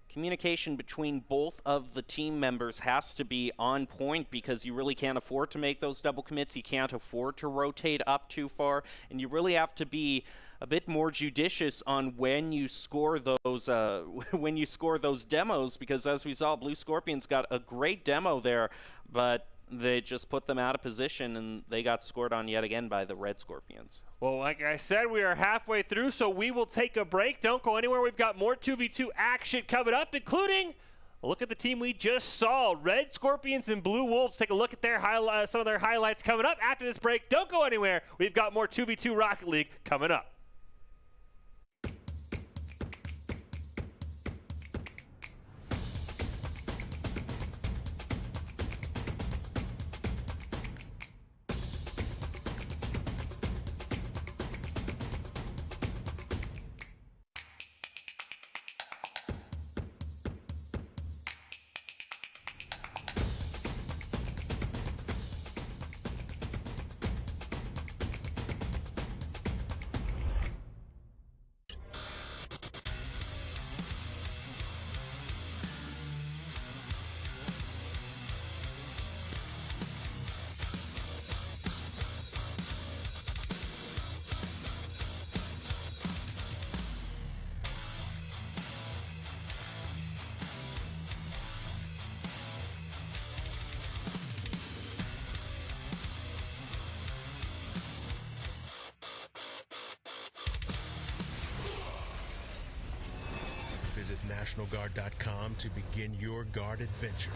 Speaker 2: communication between both of the team members has to be on point because you really can't afford to make those double commits. You can't afford to rotate up too far, and you really have to be a bit more judicious on when you score those demos, because as we saw, Blue Scorpions got a great demo there, but they just put them out of position and they got scored on yet again by the Red Scorpions.
Speaker 1: Well, like I said, we are halfway through, so we will take a break. Don't go anywhere. We've got more 2v2 action coming up, including a look at the team we just saw, Red Scorpions and Blue Wolves. Take a look at their some of their highlights coming up after this break. Don't go anywhere. We've got more 2v2 Rocket League coming up.
Speaker 3: Visit NationalGuard.com to begin your guard adventure.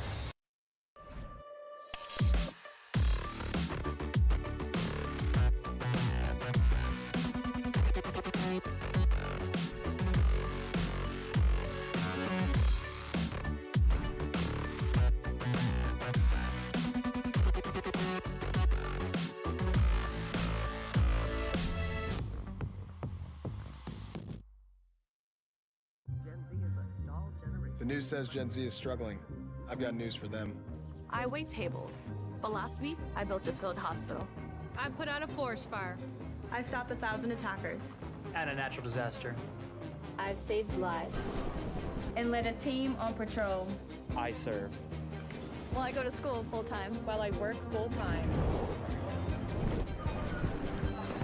Speaker 4: The news says Gen Z is struggling. I've got news for them.
Speaker 5: I wait tables, but last week I built a field hospital.
Speaker 6: I put out a forest fire.
Speaker 7: I stopped 1,000 attackers.
Speaker 8: And a natural disaster.
Speaker 9: I've saved lives.
Speaker 7: And led a team on patrol.
Speaker 8: I serve.
Speaker 5: Well, I go to school full-time.
Speaker 9: While I work full-time.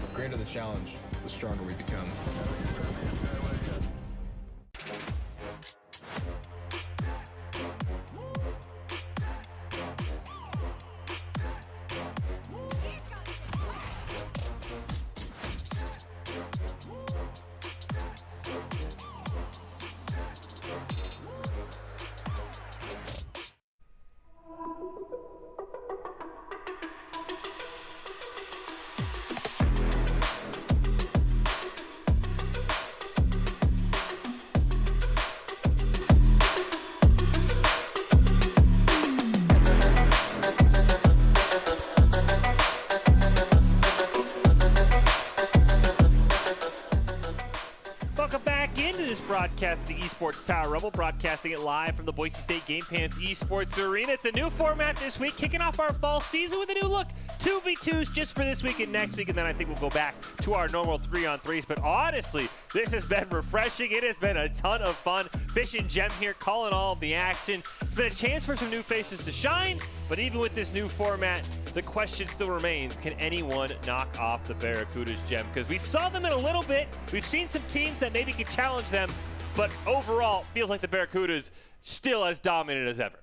Speaker 4: The greater the challenge, the stronger we become.
Speaker 1: Broadcast of the Esports Tower Rumble, broadcasting it live from the Boise State Game Pants Esports Arena. It's a new format this week, kicking off our fall season with a new look. 2v2s just for this week and next week, and then I think we'll go back to our normal 3-on-3s. But honestly, this has been refreshing. It has been a ton of fun. Fish and Gem here calling all of the action. It's been a chance for some new faces to shine, but even with this new format, the question still remains, can anyone knock off the Barracudas, Gem? Because we saw them in a little bit. We've seen some teams that maybe could challenge them, but overall, feels like the Barracudas still as dominant as ever.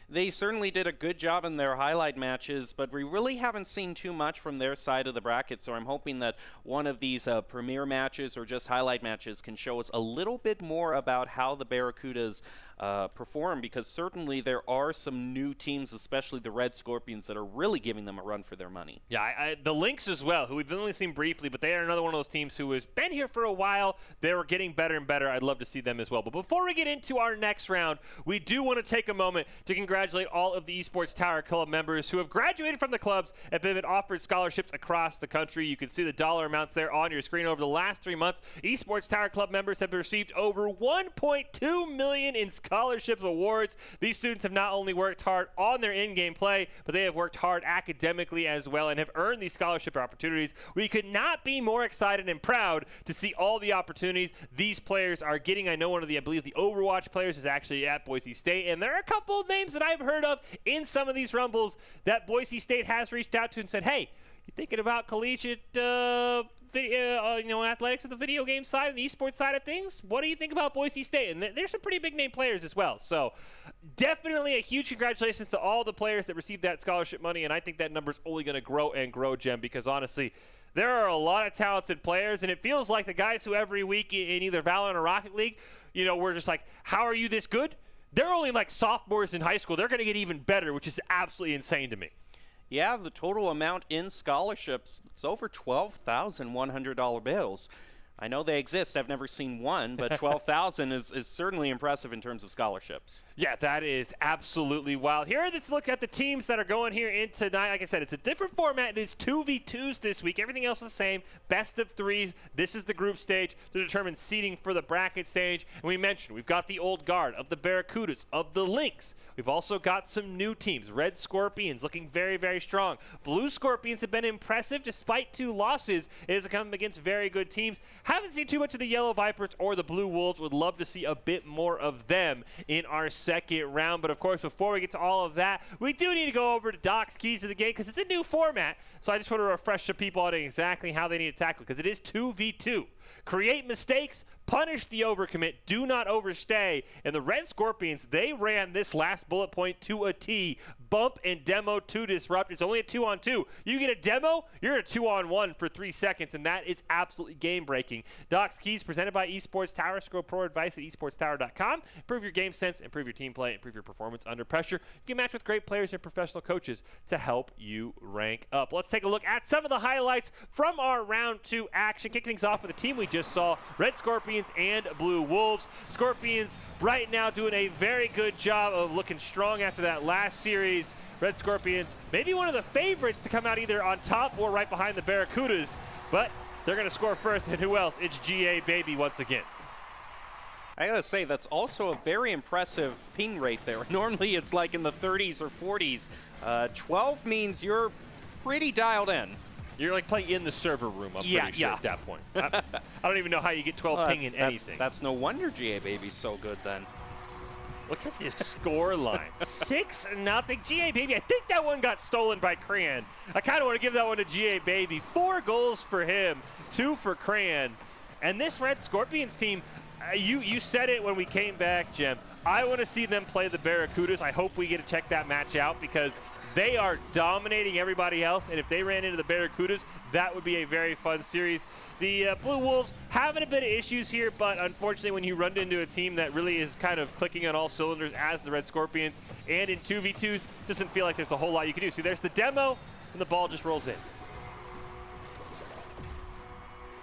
Speaker 2: They certainly did a good job in their highlight matches, but we really haven't seen too much from their side of the bracket, so I'm hoping that one of these premier matches or just highlight matches can show us a little bit more about how the Barracudas perform, because certainly there are some new teams, especially the Red Scorpions, that are really giving them a run for their money.
Speaker 1: Yeah, the Lynx as well, who we've only seen briefly, but they are another one of those teams who has been here for a while. They were getting better and better. I'd love to see them as well. But before we get into our next round, we do want to take a moment to congratulate all of the Esports Tower Club members who have graduated from the clubs and been offered scholarships across the country. You can see the dollar amounts there on your screen. Over the last 3 months, Esports Tower Club members have received over $1.2 million in scholarships awards. These students have not only worked hard on their in-game play, but they have worked hard academically as well and have earned these scholarship opportunities. We could not be more excited and proud to see all the opportunities these players are getting. I know one of the, I believe the Overwatch players is actually at Boise State, and there are a couple of names that I've heard of in some of these rumbles that Boise State has reached out to and said, hey, you thinking about collegiate athletics at the video game side and the esports side of things? What do you think about Boise State? And there's some pretty big name players as well. So definitely a huge congratulations to all the players that received that scholarship money, and I think that number's only going to grow and grow, Gem, because honestly, there are a lot of talented players, and it feels like the guys who every week in either Valorant or Rocket League, we're just like, how are you this good? They're only like sophomores in high school. They're going to get even better, which is absolutely insane to me.
Speaker 2: Yeah, the total amount in scholarships, it's over $12,100 bills. I know they exist. I've never seen one, but 12,000 is certainly impressive in terms of scholarships.
Speaker 1: Yeah, that is absolutely wild. Here, let's look at the teams that are going here in tonight. Like I said, it's a different format. It is 2v2s this week. Everything else is the same. Best of threes. This is the group stage to determine seeding for the bracket stage. And we mentioned we've got the old guard of the Barracudas, of the Lynx. We've also got some new teams. Red Scorpions looking very, very strong. Blue Scorpions have been impressive despite 2 losses. It has come against very good teams. Haven't seen too much of the Yellow Vipers or the Blue Wolves. Would love to see a bit more of them in our second round. But, of course, before we get to all of that, we do need to go over to Doc's Keys to the Game because it's a new format. So I just want to refresh the people on exactly how they need to tackle it because it is 2v2. Create mistakes, punish the overcommit, do not overstay. And the Red Scorpions, they ran this last bullet point to a T. Bump and demo to disrupt. It's only a 2-on-2. You get a demo, you're a 2-on-1 for 3 seconds, and that is absolutely game-breaking. Doc's Keys presented by Esports Tower. Scroll pro advice at esportstower.com. Improve your game sense, improve your team play, improve your performance under pressure. You can match with great players and professional coaches to help you rank up. Let's take a look at some of the highlights from our round 2 action. Kicking things off with the team we just saw, Red Scorpions and Blue Wolves. Scorpions right now doing a very good job of looking strong after that last series. Red Scorpions, maybe one of the favorites to come out either on top or right behind the Barracudas, but they're going to score first, and who else? It's GA Baby once again.
Speaker 2: I gotta say, that's also a very impressive ping rate there. Normally it's like in the 30s or 40s. 12 means you're pretty dialed in.
Speaker 1: You're like playing in the server room, I'm pretty sure at that point. I don't even know how you get 12 ping in anything.
Speaker 2: That's no wonder GA Baby's so good then.
Speaker 1: Look at this score line. 6-0. GA Baby, I think that one got stolen by Cran. I kind of want to give that one to GA Baby. 4 goals for him, 2 for Cran. And this Red Scorpions team, you said it when we came back, Jem. I want to see them play the Barracudas. I hope we get to check that match out because they are dominating everybody else, and if they ran into the Barracudas, that would be a very fun series. The Blue Wolves having a bit of issues here, but unfortunately when you run into a team that really is kind of clicking on all cylinders as the Red Scorpions, and in 2v2s, doesn't feel like there's a whole lot you can do. See, there's the demo, and the ball just rolls in.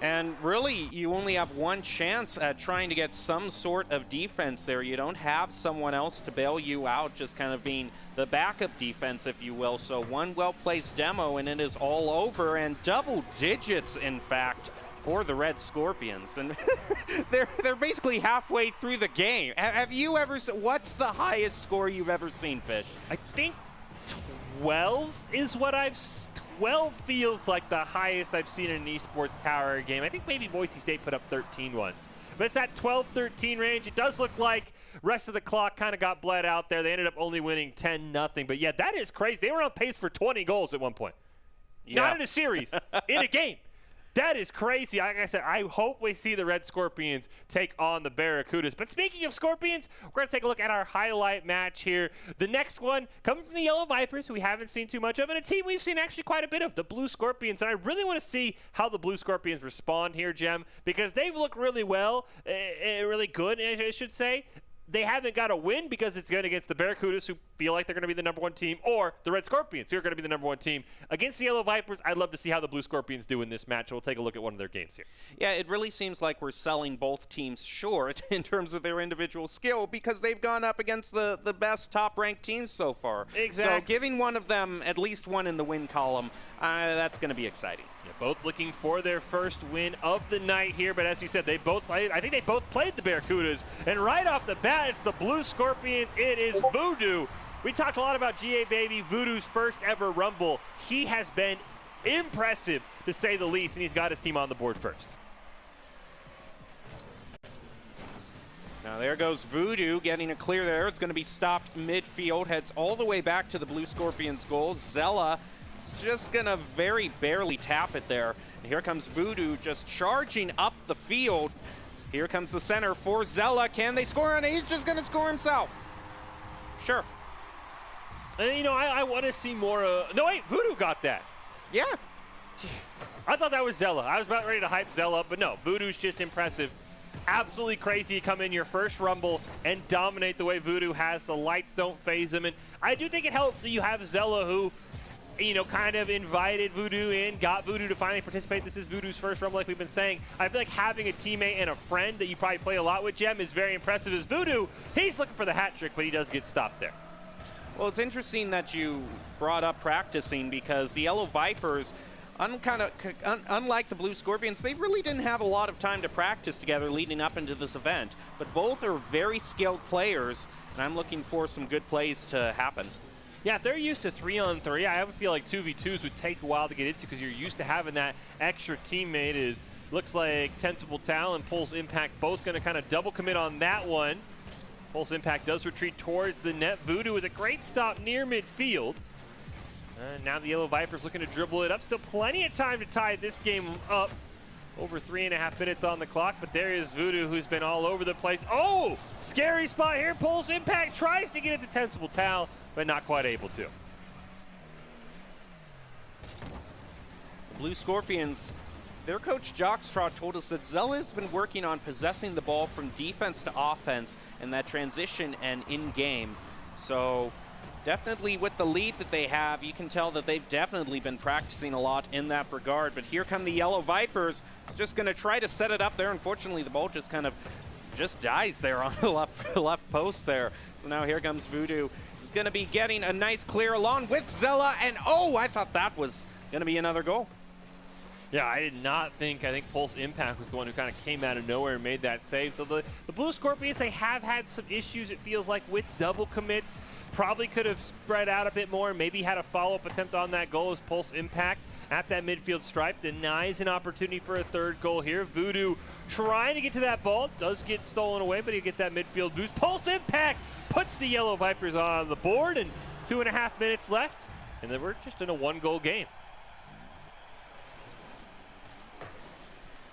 Speaker 2: And really, you only have one chance at trying to get some sort of defense there. You don't have someone else to bail you out, just kind of being the backup defense, if you will. So one well-placed demo, and it is all over, and double digits, in fact, for the Red Scorpions. And they're basically halfway through the game. Have you ever what's the highest score you've ever seen, Fish?
Speaker 1: I think 12 is what I've 12 feels like the highest I've seen in an esports tower game. I think maybe Boise State put up 13 once. But it's that 12-13 range. It does look like rest of the clock kind of got bled out there. They ended up only winning 10-0. But yeah, that is crazy. They were on pace for 20 goals at one point. Yeah. Not in a series, in a game. That is crazy. Like I said, I hope we see the Red Scorpions take on the Barracudas. But speaking of Scorpions, we're going to take a look at our highlight match here. The next one coming from the Yellow Vipers, who we haven't seen too much of, and a team we've seen actually quite a bit of, the Blue Scorpions. And I really want to see how the Blue Scorpions respond here, Jem, because they've looked really well, really good, I should say. They haven't got a win because it's going against the Barracudas, who feel like they're going to be the #1 team, or the Red Scorpions, who are going to be the #1 team. Against the Yellow Vipers, I'd love to see how the Blue Scorpions do in this match. We'll take a look at one of their games here.
Speaker 2: Yeah, it really seems like we're selling both teams short in terms of their individual skill because they've gone up against the best top-ranked teams so far.
Speaker 1: Exactly.
Speaker 2: So giving one of them at least one in the win column, that's going to be exciting.
Speaker 1: Yeah, both looking for their first win of the night here, but as you said, they both played. I think they both played the Barracudas, and right off the bat, it's the Blue Scorpions. It is Voodoo. We talked a lot about GA Baby, Voodoo's first ever Rumble. He has been impressive, to say the least, and he's got his team on the board first.
Speaker 2: Now there goes Voodoo getting a clear there. It's going to be stopped midfield, heads all the way back to the Blue Scorpions' goal. Zella just going to very barely tap it there. And here comes Voodoo just charging up the field. Here comes the center for Zella. Can they score on it? He's just going to score himself. Sure.
Speaker 1: And, you know, I want to see more. No, wait, Voodoo got that.
Speaker 2: Yeah.
Speaker 1: I thought that was Zella. I was about ready to hype Zella up, but no, Voodoo's just impressive. Absolutely crazy to come in your first Rumble and dominate the way Voodoo has. The lights don't phase him. And I do think it helps that you have Zella, who, you know, kind of invited Voodoo in, got Voodoo to finally participate. This is Voodoo's first Rumble, like we've been saying. I feel like having a teammate and a friend that you probably play a lot with, Jem, is very impressive. As Voodoo, he's looking for the hat trick, but he does get stopped there.
Speaker 2: Well, it's interesting that you brought up practicing because the Yellow Vipers, unlike the Blue Scorpions, they really didn't have a lot of time to practice together leading up into this event. But both are very skilled players, and I'm looking for some good plays to happen.
Speaker 1: Yeah, if they're used to 3-on-3, I feel like 2v2s would take a while to get into because you're used to having that extra teammate. Looks like Tensible Tal and Pulse Impact both going to kind of double commit on that one. Pulse Impact does retreat towards the net. Voodoo with a great stop near midfield. Now the Yellow Vipers looking to dribble it up. Still plenty of time to tie this game up. Over 3.5 minutes on the clock, but there is Voodoo, who's been all over the place. Oh, scary spot here. Pulse Impact tries to get it to Tensible Tal, but not quite able to.
Speaker 2: The Blue Scorpions, their coach Jockstraw told us that Zella has been working on possessing the ball from defense to offense and that transition and in-game. So definitely with the lead that they have, you can tell that they've definitely been practicing a lot in that regard. But here come the Yellow Vipers, just going to try to set it up there. Unfortunately, the ball just kind of dies there on the left post there. So now here comes Voodoo. He's going to be getting a nice clear along with Zella. And oh, I thought that was going to be another goal.
Speaker 1: Yeah, I did not think, I think Pulse Impact was the one who kind of came out of nowhere and made that save. So the Blue Scorpions, they have had some issues, it feels like, with double commits. Probably could have spread out a bit more, maybe had a follow-up attempt on that goal as Pulse Impact at that midfield stripe denies an opportunity for a third goal here. Voodoo trying to get to that ball, does get stolen away, but he'll get that midfield boost. Pulse Impact puts the Yellow Vipers on the board, and 2.5 minutes left, and then we're just in a 1-goal game.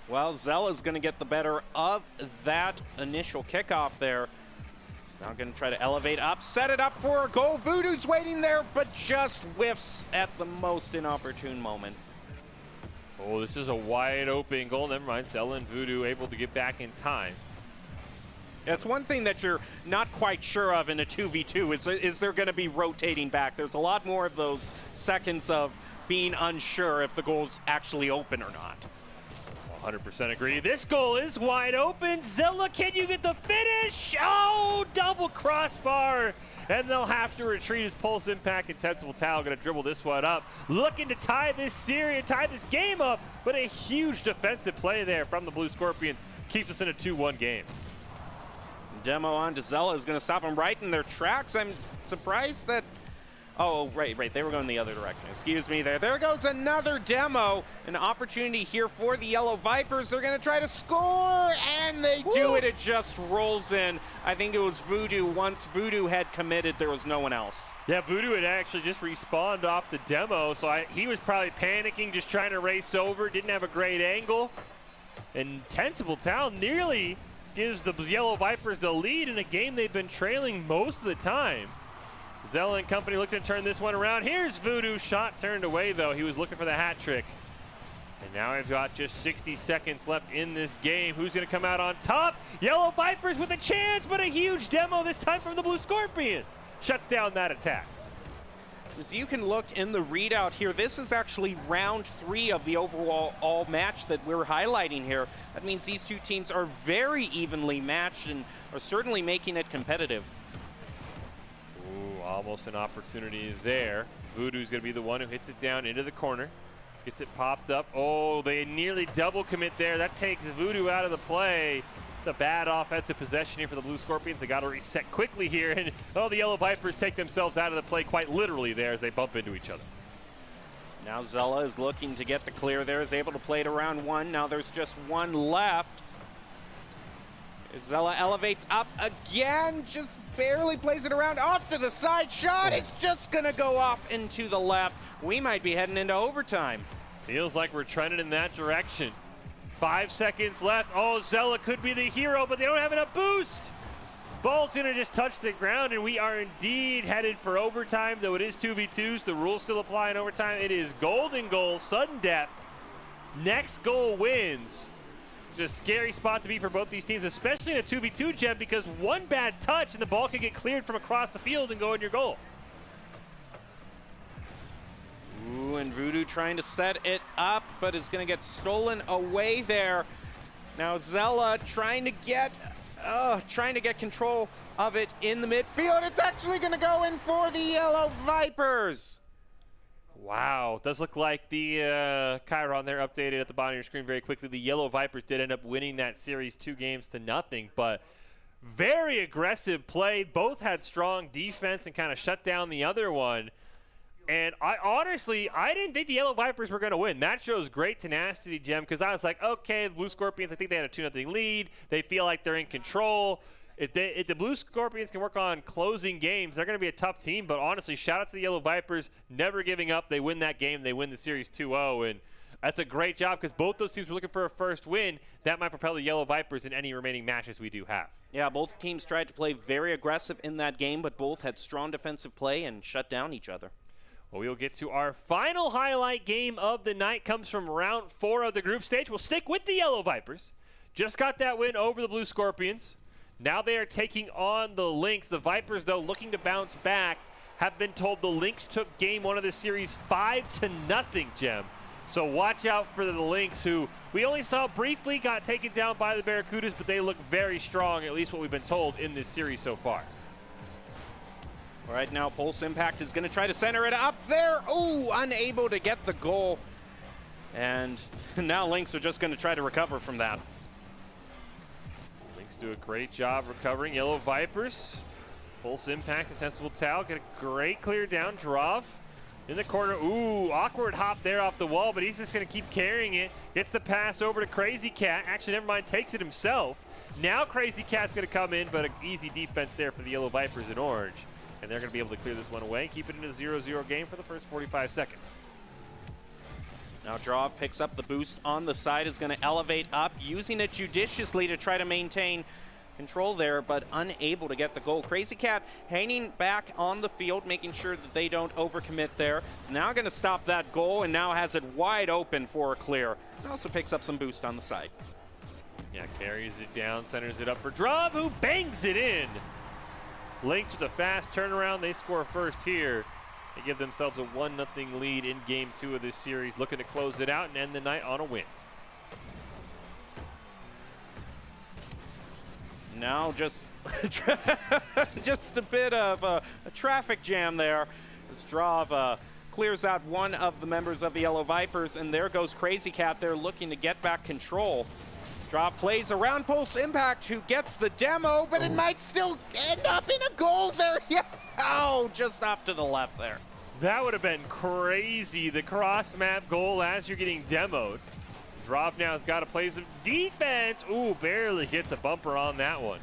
Speaker 2: Well, Zella's going to get the better of that initial kickoff there. He's now going to try to elevate up, set it up for a goal. Voodoo's waiting there, but just whiffs at the most inopportune moment.
Speaker 1: Oh, this is a wide open goal. Never mind, Zella and Voodoo able to get back in time.
Speaker 2: It's one thing that you're not quite sure of in a 2v2 is there going to be rotating back. There's a lot more of those seconds of being unsure if the goal's actually open or not.
Speaker 1: 100% agree. This goal is wide open. Zella, can you get the finish? Oh, double crossbar. And they'll have to retreat as Pulse Impact and Tensible Towel going to dribble this one up. Looking to tie this series, tie this game up, but a huge defensive play there from the Blue Scorpions keeps us in a 2-1 game.
Speaker 2: Demo on to Zella is going to stop them right in their tracks. I'm surprised that... Oh, right. They were going the other direction. Excuse me there. There goes another demo. An opportunity here for the Yellow Vipers. They're going to try to score, and they do it. It just rolls in. I think it was Voodoo. Once Voodoo had committed, there was no one else.
Speaker 1: Yeah, Voodoo had actually just respawned off the demo, so he was probably panicking, just trying to race over. Didn't have a great angle. And Tensible Town nearly gives the Yellow Vipers the lead in a game they've been trailing most of the time. Zella and company looking to turn this one around. Here's Voodoo. Shot turned away, though. He was looking for the hat trick. And now we've got just 60 seconds left in this game. Who's going to come out on top? Yellow Vipers with a chance, but a huge demo this time from the Blue Scorpions. Shuts down that attack.
Speaker 2: As you can look in the readout here, this is actually round 3 of the overall match that we're highlighting here. That means these two teams are very evenly matched and are certainly making it competitive.
Speaker 1: Ooh, almost an opportunity there. Voodoo's going to be the one who hits it down into the corner. Gets it popped up. Oh, they nearly double commit there. That takes Voodoo out of the play. It's a bad offensive possession here for the Blue Scorpions. They got to reset quickly here. And, oh, the Yellow Vipers take themselves out of the play quite literally there as they bump into each other.
Speaker 2: Now Zella is looking to get the clear there, is able to play it around 1. Now there's just 1 left. Zella elevates up again, just barely plays it around, off to the side. Shot is just going to go off into the left. We might be heading into overtime.
Speaker 1: Feels like we're trending in that direction. 5 seconds left. Oh, Zella could be the hero, but they don't have enough boost. Ball's going to just touch the ground, and we are indeed headed for overtime, though it is 2v2s. The rules still apply in overtime. It is golden goal, sudden death. Next goal wins. It's a scary spot to be for both these teams, especially in a 2v2, Jem, because one bad touch and the ball can get cleared from across the field and go in your goal.
Speaker 2: Ooh, and Voodoo trying to set it up, but is going to get stolen away there. Now Zella trying to get control of it in the midfield. It's actually going to go in for the Yellow Vipers.
Speaker 1: Wow, does look like the Chiron there updated at the bottom of your screen very quickly. The Yellow Vipers did end up winning that series 2-0, but very aggressive play. Both had strong defense and kind of shut down the other one. And I didn't think the Yellow Vipers were going to win. That shows great tenacity, Jem, because I was like, okay, the Blue Scorpions, I think they had a 2-0 lead. They feel like they're in control. If the Blue Scorpions can work on closing games, they're going to be a tough team. But honestly, shout out to the Yellow Vipers, never giving up. They win that game. They win the series 2-0. And that's a great job because both those teams were looking for a first win. That might propel the Yellow Vipers in any remaining matches we do have.
Speaker 2: Yeah, both teams tried to play very aggressive in that game, but both had strong defensive play and shut down each other.
Speaker 1: Well, we'll get to our final highlight game of the night. Comes from round 4 of the group stage. We'll stick with the Yellow Vipers. Just got that win over the Blue Scorpions. Now they are taking on the Lynx. The Vipers, though, looking to bounce back, have been told the Lynx took game 1 of the series 5-0, Jem. So watch out for the Lynx, who we only saw briefly got taken down by the Barracudas, but they look very strong, at least what we've been told in this series so far.
Speaker 2: All right, now Pulse Impact is going to try to center it up there. Ooh, unable to get the goal. And now Lynx are just going to try to recover from that.
Speaker 1: Lynx do a great job recovering. Yellow Vipers. Pulse Impact and Sensible Towel get a great clear down. Drov in the corner. Ooh, awkward hop there off the wall, but he's just going to keep carrying it. Gets the pass over to Crazy Cat. Actually, never mind, takes it himself. Now Crazy Cat's going to come in, but an easy defense there for the Yellow Vipers in orange. And they're going to be able to clear this one away, keep it in a 0-0 game for the first 45 seconds.
Speaker 2: Now Drov picks up the boost on the side, is going to elevate up, using it judiciously to try to maintain control there, but unable to get the goal. Crazy Cat hanging back on the field, making sure that they don't overcommit there. Is now going to stop that goal and now has it wide open for a clear. And also picks up some boost on the side.
Speaker 1: Yeah, carries it down, centers it up for Drov, who bangs it in. Lynx with a fast turnaround. They score first here. They give themselves a 1-0 lead in Game 2 of this series, looking to close it out and end the night on a win.
Speaker 2: Now just just a bit of a traffic jam there as Drov clears out one of the members of the Yellow Vipers, and there goes Crazy Cat there looking to get back control. Drov plays around Pulse Impact, who gets the demo, but it might still end up in a goal there. Yeah. Oh, just off to the left there.
Speaker 1: That would have been crazy, the cross-map goal as you're getting demoed. Drov now has got to play some defense. Ooh, barely gets a bumper on that one.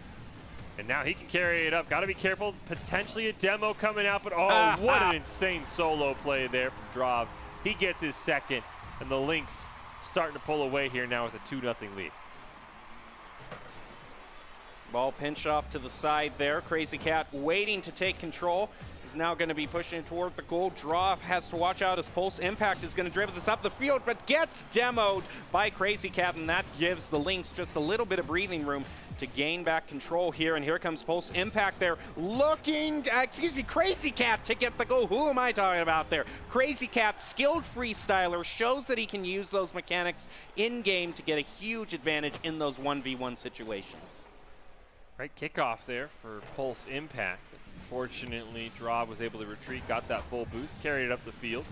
Speaker 1: And now he can carry it up. Got to be careful. Potentially a demo coming out, but oh, what an insane solo play there from Drov. He gets his second, and the Lynx starting to pull away here now with a 2-0 lead.
Speaker 2: Ball pinched off to the side there. Crazy Cat waiting to take control. Is now going to be pushing toward the goal. Drov has to watch out as Pulse Impact is going to dribble this up the field, but gets demoed by Crazy Cat, and that gives the Lynx just a little bit of breathing room to gain back control here. And here comes Pulse Impact there looking, Crazy Cat to get the goal. Who am I talking about there? Crazy Cat, skilled freestyler, shows that he can use those mechanics in-game to get a huge advantage in those 1v1 situations.
Speaker 1: Right kickoff there for Pulse Impact. Fortunately, Drov was able to retreat, got that full boost, carried it up the field.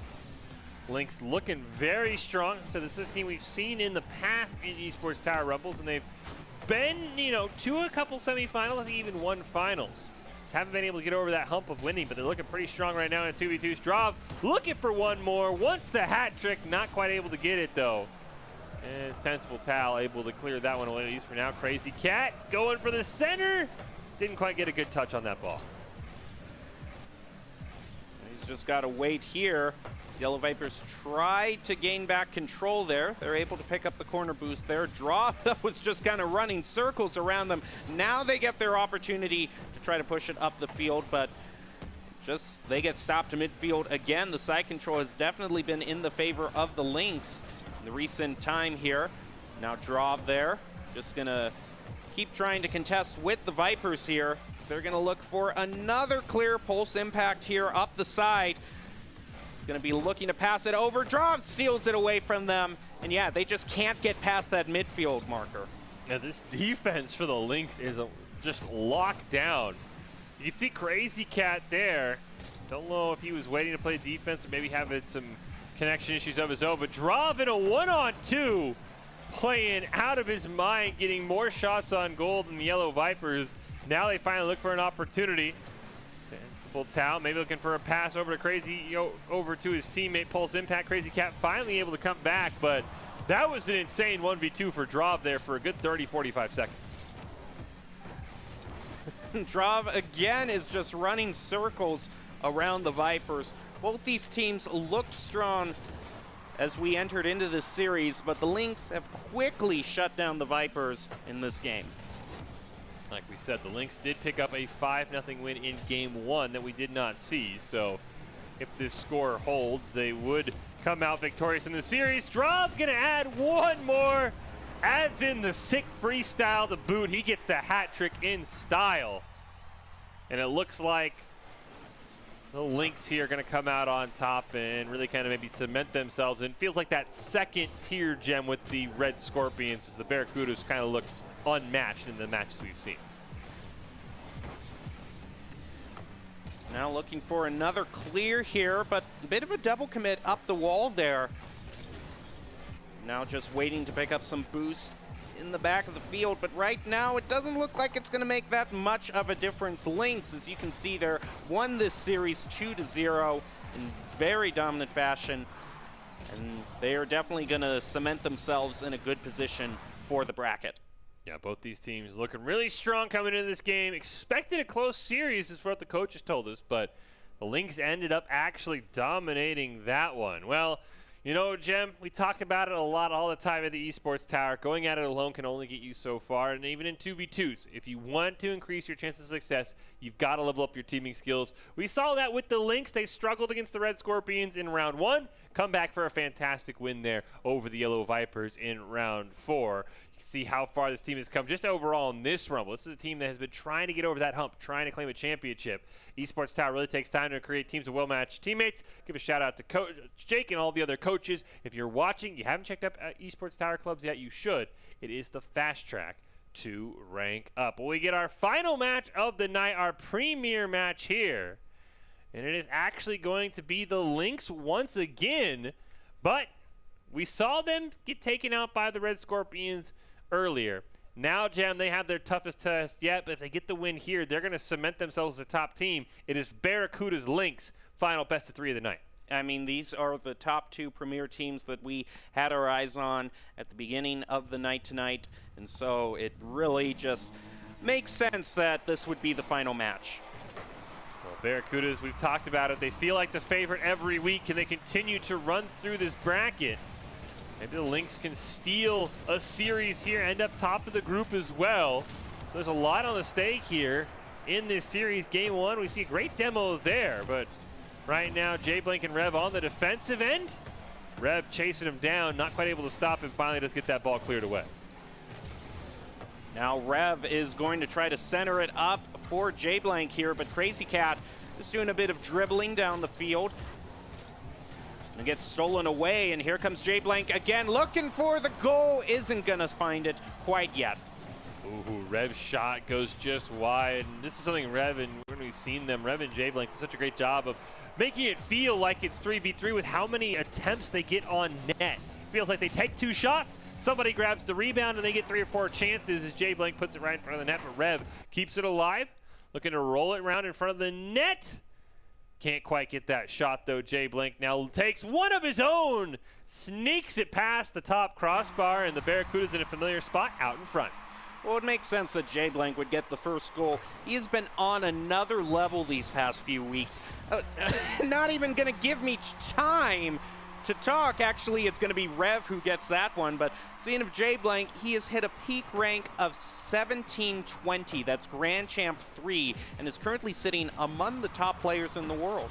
Speaker 1: Lynx looking very strong. So this is a team we've seen in the past in Esports Tower Rumbles, and they've been, to a couple semifinals, I think even one finals. Just haven't been able to get over that hump of winning, but they're looking pretty strong right now in 2v2s. Drov looking for one more. Wants the hat trick, not quite able to get it though. And Sensible Towel able to clear that one away, at least for now. Crazy Cat going for the center. Didn't quite get a good touch on that ball.
Speaker 2: He's just got to wait here. As Yellow Vipers try to gain back control there. They're able to pick up the corner boost there. Drov was just kind of running circles around them. Now they get their opportunity to try to push it up the field, but they get stopped to midfield again. The side control has definitely been in the favor of the Lynx the recent time here. Now Drov there, just gonna keep trying to contest with the Vipers here. They're gonna look for another clear. Pulse Impact here up the side. It's gonna be looking to pass it over. Drov steals it away from them, and yeah, they just can't get past that midfield marker.
Speaker 1: Yeah, this defense for the Lynx is just locked down. You can see Crazy Cat there. Don't know if he was waiting to play defense or maybe having some connection issues of his own, but Drov in a 1-on-2, playing out of his mind, getting more shots on goal than the Yellow Vipers. Now they finally look for an opportunity. Sensible Towel maybe looking for a pass over to over to his teammate Pulse Impact. Crazy Cat finally able to come back, but that was an insane 1v2 for Drov there for a good 30-45 seconds.
Speaker 2: Drov again is just running circles around the Vipers. Both these teams looked strong as we entered into this series, but the Lynx have quickly shut down the Vipers in this game.
Speaker 1: Like we said, the Lynx did pick up a 5-0 win in Game 1 that we did not see, so if this score holds, they would come out victorious in the series. Drov gonna add one more, adds in the sick freestyle to boot. He gets the hat trick in style, and it looks like the Lynx here are going to come out on top and really kind of maybe cement themselves. And it feels like that second tier gem with the Red Scorpions as the Barracudas kind of look unmatched in the matches we've seen.
Speaker 2: Now looking for another clear here, but a bit of a double commit up the wall there. Now just waiting to pick up some boost in the back of the field, but right now it doesn't look like it's going to make that much of a difference. Lynx, as you can see, they're won this series 2-0 in very dominant fashion, and they are definitely going to cement themselves in a good position for the bracket.
Speaker 1: Yeah, both these teams looking really strong coming into this game. Expected a close series is what the coaches told us, but the Lynx ended up actually dominating that one. Well, you know, Jem, we talk about it a lot all the time at the Esports Tower. Going at it alone can only get you so far, and even in 2v2s. If you want to increase your chances of success, you've got to level up your teaming skills. We saw that with the Lynx. They struggled against the Red Scorpions in round 1. Come back for a fantastic win there over the Yellow Vipers in round 4. You can see how far this team has come just overall in this rumble. This is a team that has been trying to get over that hump, trying to claim a championship. Esports Tower really takes time to create teams of well-matched teammates. Give a shout-out to Coach Jake and all the other coaches. If you're watching, you haven't checked out Esports Tower clubs yet, you should. It is the fast track to rank up. Well, we get our final match of the night, our premier match here. And it is actually going to be the Lynx once again. But we saw them get taken out by the Red Scorpions earlier. Now, Jem, they have their toughest test yet, but if they get the win here, they're going to cement themselves as a top team. It is Barracuda's Lynx, final best of 3 of the night.
Speaker 2: I mean, these are the top 2 premier teams that we had our eyes on at the beginning of the night tonight, and so it really just makes sense that this would be the final match.
Speaker 1: Well, Barracudas, we've talked about it. They feel like the favorite every week, and they continue to run through this bracket. Maybe the Lynx can steal a series here, end up top of the group as well. So there's a lot on the stake here in this series. Game 1, we see a great demo there, but right now, J-Blank and Rev on the defensive end. Rev chasing him down, not quite able to stop him. Finally does get that ball cleared away.
Speaker 2: Now Rev is going to try to center it up for J-Blank here, but Crazy Cat just doing a bit of dribbling down the field. And gets stolen away, and here comes J-Blank again, looking for the goal. Isn't going to find it quite yet.
Speaker 1: Ooh, Rev's shot goes just wide. And this is something Rev, and when we've seen them, Rev and J-Blank do such a great job of making it feel like it's 3v3 with how many attempts they get on net. Feels like they take 2 shots, somebody grabs the rebound, and they get 3 or 4 chances as J-Blank puts it right in front of the net, but Rev keeps it alive, looking to roll it around in front of the net. Can't quite get that shot, though. J-Blank now takes one of his own, sneaks it past the top crossbar, and the Barracuda's in a familiar spot out in front.
Speaker 2: Well, it makes sense that J-Blank would get the first goal. He has been on another level these past few weeks. Not even going to give me time to talk. Actually, it's going to be Rev who gets that one. But speaking of J-Blank, he has hit a peak rank of 1720. That's Grand Champ 3, and is currently sitting among the top players in the world.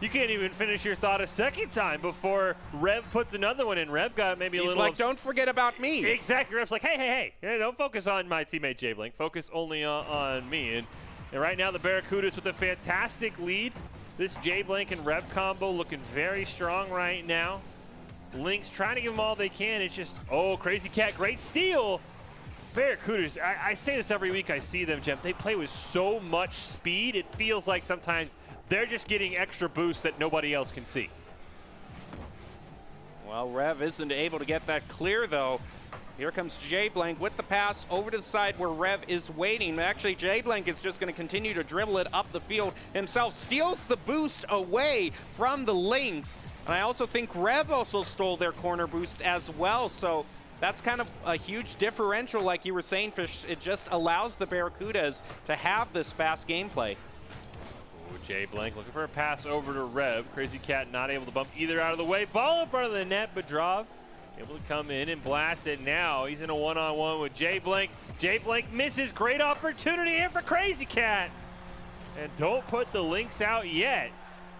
Speaker 1: You can't even finish your thought a second time before Rev puts another one in. Rev got maybe a
Speaker 2: He's
Speaker 1: little...
Speaker 2: like, don't forget about me.
Speaker 1: Exactly. Rev's like, hey, don't focus on my teammate J-Blank. Focus only on me. And right now the Barracudas with a fantastic lead. This J-Blank and Rev combo looking very strong right now. Lynx trying to give them all they can. It's just, oh, Crazy Cat, great steal. Barracudas, I say this every week I see them, Jem. They play with so much speed, it feels like sometimes they're just getting extra boost that nobody else can see.
Speaker 2: Well, Rev isn't able to get that clear, though. Here comes J-Blank with the pass over to the side where Rev is waiting. Actually, J-Blank is just going to continue to dribble it up the field himself. Steals the boost away from the Lynx. And I also think Rev also stole their corner boost as well. So that's kind of a huge differential, like you were saying, Fish. It just allows the Barracudas to have this fast gameplay.
Speaker 1: J-Blank looking for a pass over to Rev. Crazy Cat not able to bump either out of the way. Ball in front of the net, but Drov able to come in and blast it now. He's in a one-on-one with J-Blank. J-Blank misses. Great opportunity here for Crazy Cat. And don't put the Lynx out yet.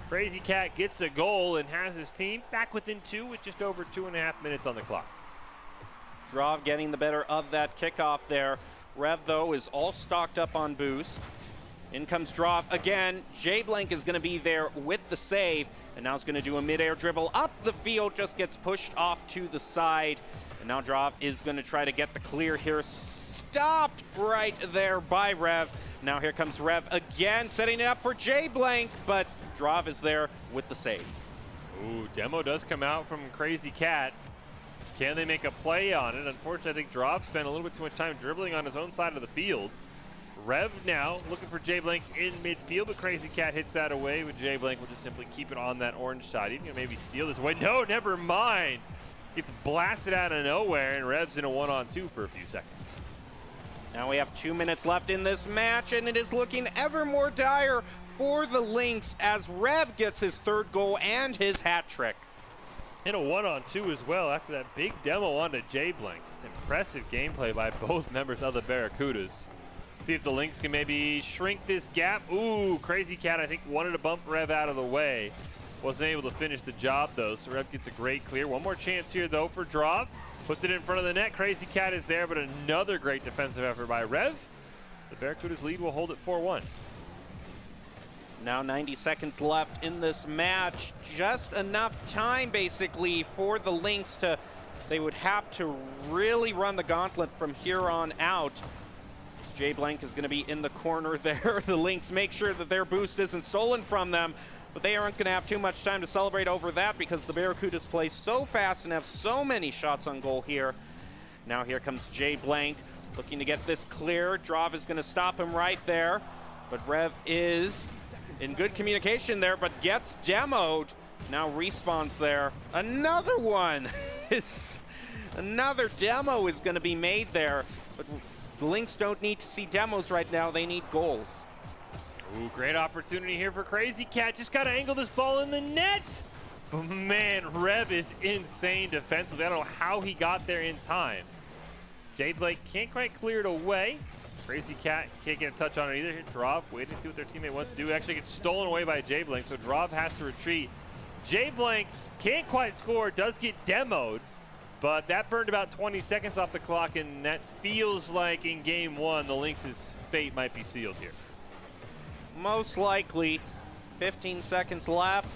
Speaker 1: Crazy Cat gets a goal and has his team back within 2 with just over 2.5 minutes on the clock.
Speaker 2: Drov getting the better of that kickoff there. Rev, though, is all stocked up on boost. In comes Drov again. J-Blank is going to be there with the save. And now it's going to do a mid-air dribble up the field. Just gets pushed off to the side. And now Drov is going to try to get the clear here. Stopped right there by Rev. Now here comes Rev again, setting it up for J-Blank. But Drov is there with the save.
Speaker 1: Ooh, demo does come out from Crazy Cat. Can they make a play on it? Unfortunately, I think Drov spent a little bit too much time dribbling on his own side of the field. Rev now looking for J Blank in midfield, but Crazy Cat hits that away. With J Blank will just simply keep it on that orange side. Even gonna maybe steal this away. No, never mind. Gets blasted out of nowhere, and Rev's in a 1-on-2 for a few seconds.
Speaker 2: Now we have 2 minutes left in this match, and it is looking ever more dire for the Lynx as Rev gets his 3rd goal and his hat trick.
Speaker 1: In a 1-on-2 as well after that big demo onto J Blank. Just impressive gameplay by both members of the Barracudas. See if the Lynx can maybe shrink this gap. Ooh, Crazy Cat, I think, wanted to bump Rev out of the way. Wasn't able to finish the job, though, so Rev gets a great clear. One more chance here, though, for Drov. Puts it in front of the net. Crazy Cat is there, but another great defensive effort by Rev. The Barracudas lead will hold it 4-1.
Speaker 2: Now 90 seconds left in this match. Just enough time, basically, for the Lynx to... They would have to really run the gauntlet from here on out. J Blank is going to be in the corner there. The Lynx make sure that their boost isn't stolen from them, but they aren't going to have too much time to celebrate over that because the Barracudas play so fast and have so many shots on goal here. Now here comes J Blank looking to get this clear. Drov is going to stop him right there, but Rev is in good communication there, but gets demoed. Now respawns there. Another one. Another demo is going to be made there, but the Lynx don't need to see demos right now. They need goals.
Speaker 1: Ooh, great opportunity here for Crazy Cat. Just got to angle this ball in the net. But man, Rev is insane defensively. I don't know how he got there in time. J Blake can't quite clear it away. Crazy Cat can't get a touch on it either. Hit Drov, waiting to see what their teammate wants to do. Actually gets stolen away by J Blank, so Drov has to retreat. J Blank can't quite score, does get demoed. But that burned about 20 seconds off the clock, and that feels like in game 1, the Lynx's fate might be sealed here.
Speaker 2: Most likely. 15 seconds left.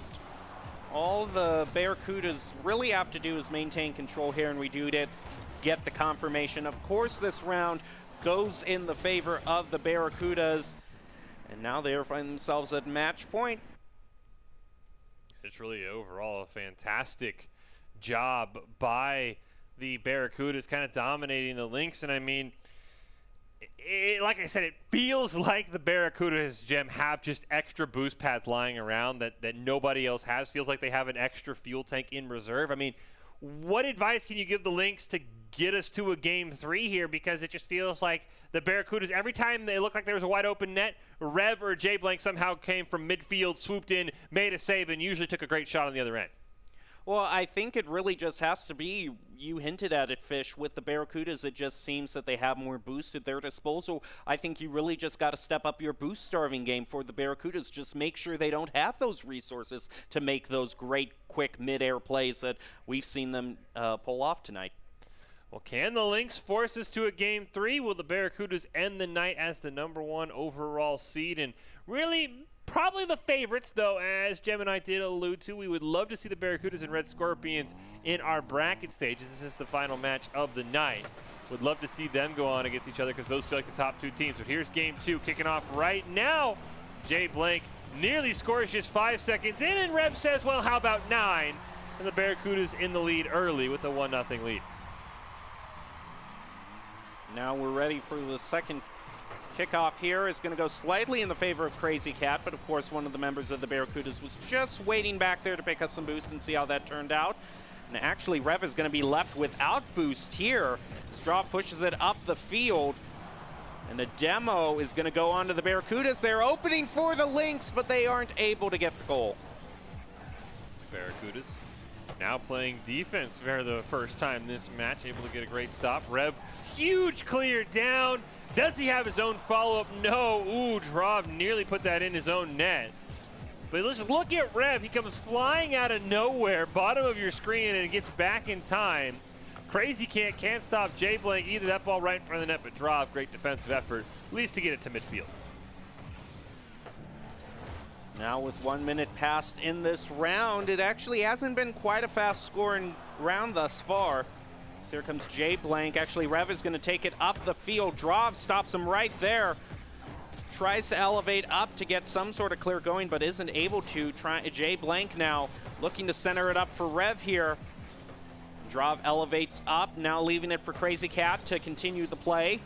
Speaker 2: All the Barracudas really have to do is maintain control here, and we do get the confirmation. Of course, this round goes in the favor of the Barracudas, and now they find themselves at match point.
Speaker 1: It's really overall a fantastic job by the Barracudas, kind of dominating the Lynx. And I mean, like I said, it feels like the Barracudas, Gem, have just extra boost pads lying around that nobody else has. Feels like they have an extra fuel tank in reserve. I mean, what advice can you give the Lynx to get us to a game 3 here? Because it just feels like the Barracudas, every time they look like there was a wide open net, Rev or J Blank somehow came from midfield, swooped in, made a save, and usually took a great shot on the other end.
Speaker 2: Well, I think it really just has to be, you hinted at it, Fish, with the Barracudas, it just seems that they have more boost at their disposal. I think you really just got to step up your boost-starving game for the Barracudas. Just make sure they don't have those resources to make those great, quick, mid-air plays that we've seen them pull off tonight.
Speaker 1: Well, can the Lynx force us to a game 3? Will the Barracudas end the night as the #1 overall seed? And really, probably the favorites, though, as Gem and I did allude to. We would love to see the Barracudas and Red Scorpions in our bracket stages. This is the final match of the night. Would love to see them go on against each other because those feel like the top 2 teams. But here's game 2 kicking off right now. J Blank nearly scores just 5 seconds in, and Rev says, well, how about 9? And the Barracudas in the lead early with a 1-0 lead.
Speaker 2: Now we're ready for the second kickoff here. Is going to go slightly in the favor of Crazy Cat, but of course one of the members of the Barracudas was just waiting back there to pick up some boost and see how that turned out. And actually Rev is going to be left without boost here. Straw pushes it up the field, and the demo is going to go on to the Barracudas. They're opening for the Lynx, but they aren't able to get the goal.
Speaker 1: Barracudas now playing defense for the first time this match, able to get a great stop. Rev, huge clear down. Does he have his own follow-up? No. Ooh, Drov nearly put that in his own net. But let's look at Rev. He comes flying out of nowhere, bottom of your screen, and it gets back in time. Crazy can't stop J Blank either. That ball right in front of the net, but Drov, great defensive effort, at least to get it to midfield.
Speaker 2: Now with 1 minute passed in this round, it actually hasn't been quite a fast scoring round thus far. So here comes J Blank. Actually, Rev is going to take it up the field. Drov stops him right there. Tries to elevate up to get some sort of clear going, but isn't able to. J Blank now looking to center it up for Rev here. Drav elevates up, now leaving it for Crazy Cat to continue the play.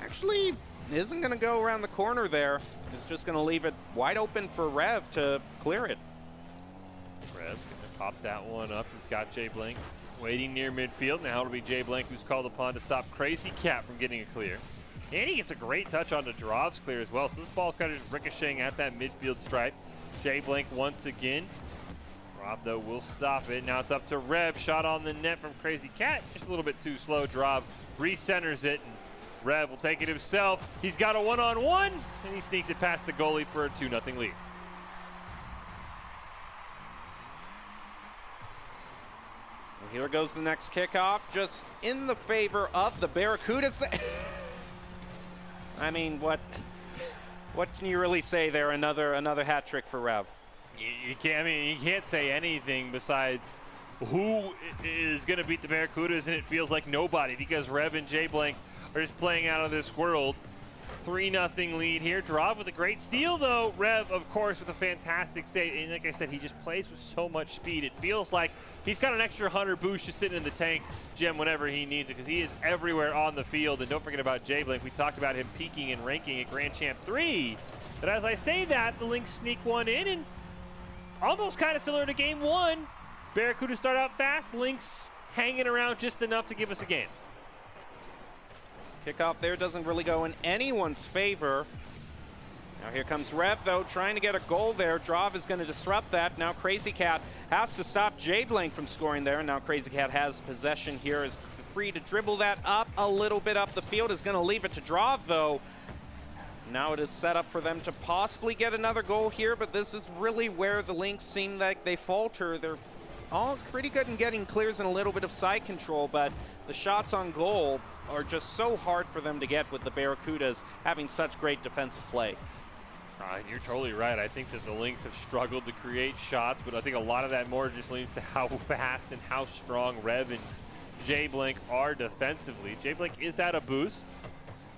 Speaker 2: Actually, isn't going to go around the corner there. He's just going to leave it wide open for Rev to clear it.
Speaker 1: Rev's going to pop that one up. He's got Jay Blank waiting near midfield. Now it'll be Jay Blank who's called upon to stop Crazy Cat from getting a clear. And he gets a great touch on the Drav's clear as well. So this ball's kind of just ricocheting at that midfield stripe. Jay Blank once again. Drav, though, will stop it. Now it's up to Rev. Shot on the net from Crazy Cat. Just a little bit too slow. Drav recenters it. And Rev will take it himself. He's got a one-on-one. And he sneaks it past the goalie for a 2-0 lead.
Speaker 2: Here goes the next kickoff, just in the favor of the Barracudas. I mean, what can you really say there? Another hat trick for Rev.
Speaker 1: You can't say anything besides who is going to beat the Barracudas, and it feels like nobody, because Rev and Jay Blank are just playing out of this world. 3-0 lead here. Drav with a great steal, though. Rev, of course, with a fantastic save. And like I said, he just plays with so much speed. It feels like he's got an extra 100 boost just sitting in the tank, Gem, whenever he needs it, because he is everywhere on the field. And don't forget about Jay Blank. We talked about him peaking and ranking at Grand Champ 3. But as I say that, the Lynx sneak one in, and almost kind of similar to Game 1. Barracuda start out fast. Lynx hanging around just enough to give us a game.
Speaker 2: Kickoff there doesn't really go in anyone's favor. Now here comes Rev, though, trying to get a goal there. Drav is going to disrupt that. Now Crazy Cat has to stop Jay Blank from scoring there. Now Crazy Cat has possession here, is free to dribble that up a little bit up the field. Is going to leave it to Drav, though. Now it is set up for them to possibly get another goal here, but this is really where the Lynx seem like they falter. They're all pretty good in getting clears and a little bit of side control, but the shots on goal are just so hard for them to get with the Barracudas having such great defensive play.
Speaker 1: You're totally right. I think that the Lynx have struggled to create shots, but I think a lot of that more just leads to how fast and how strong Rev and Jay Blank are defensively. Jay Blank is at a boost,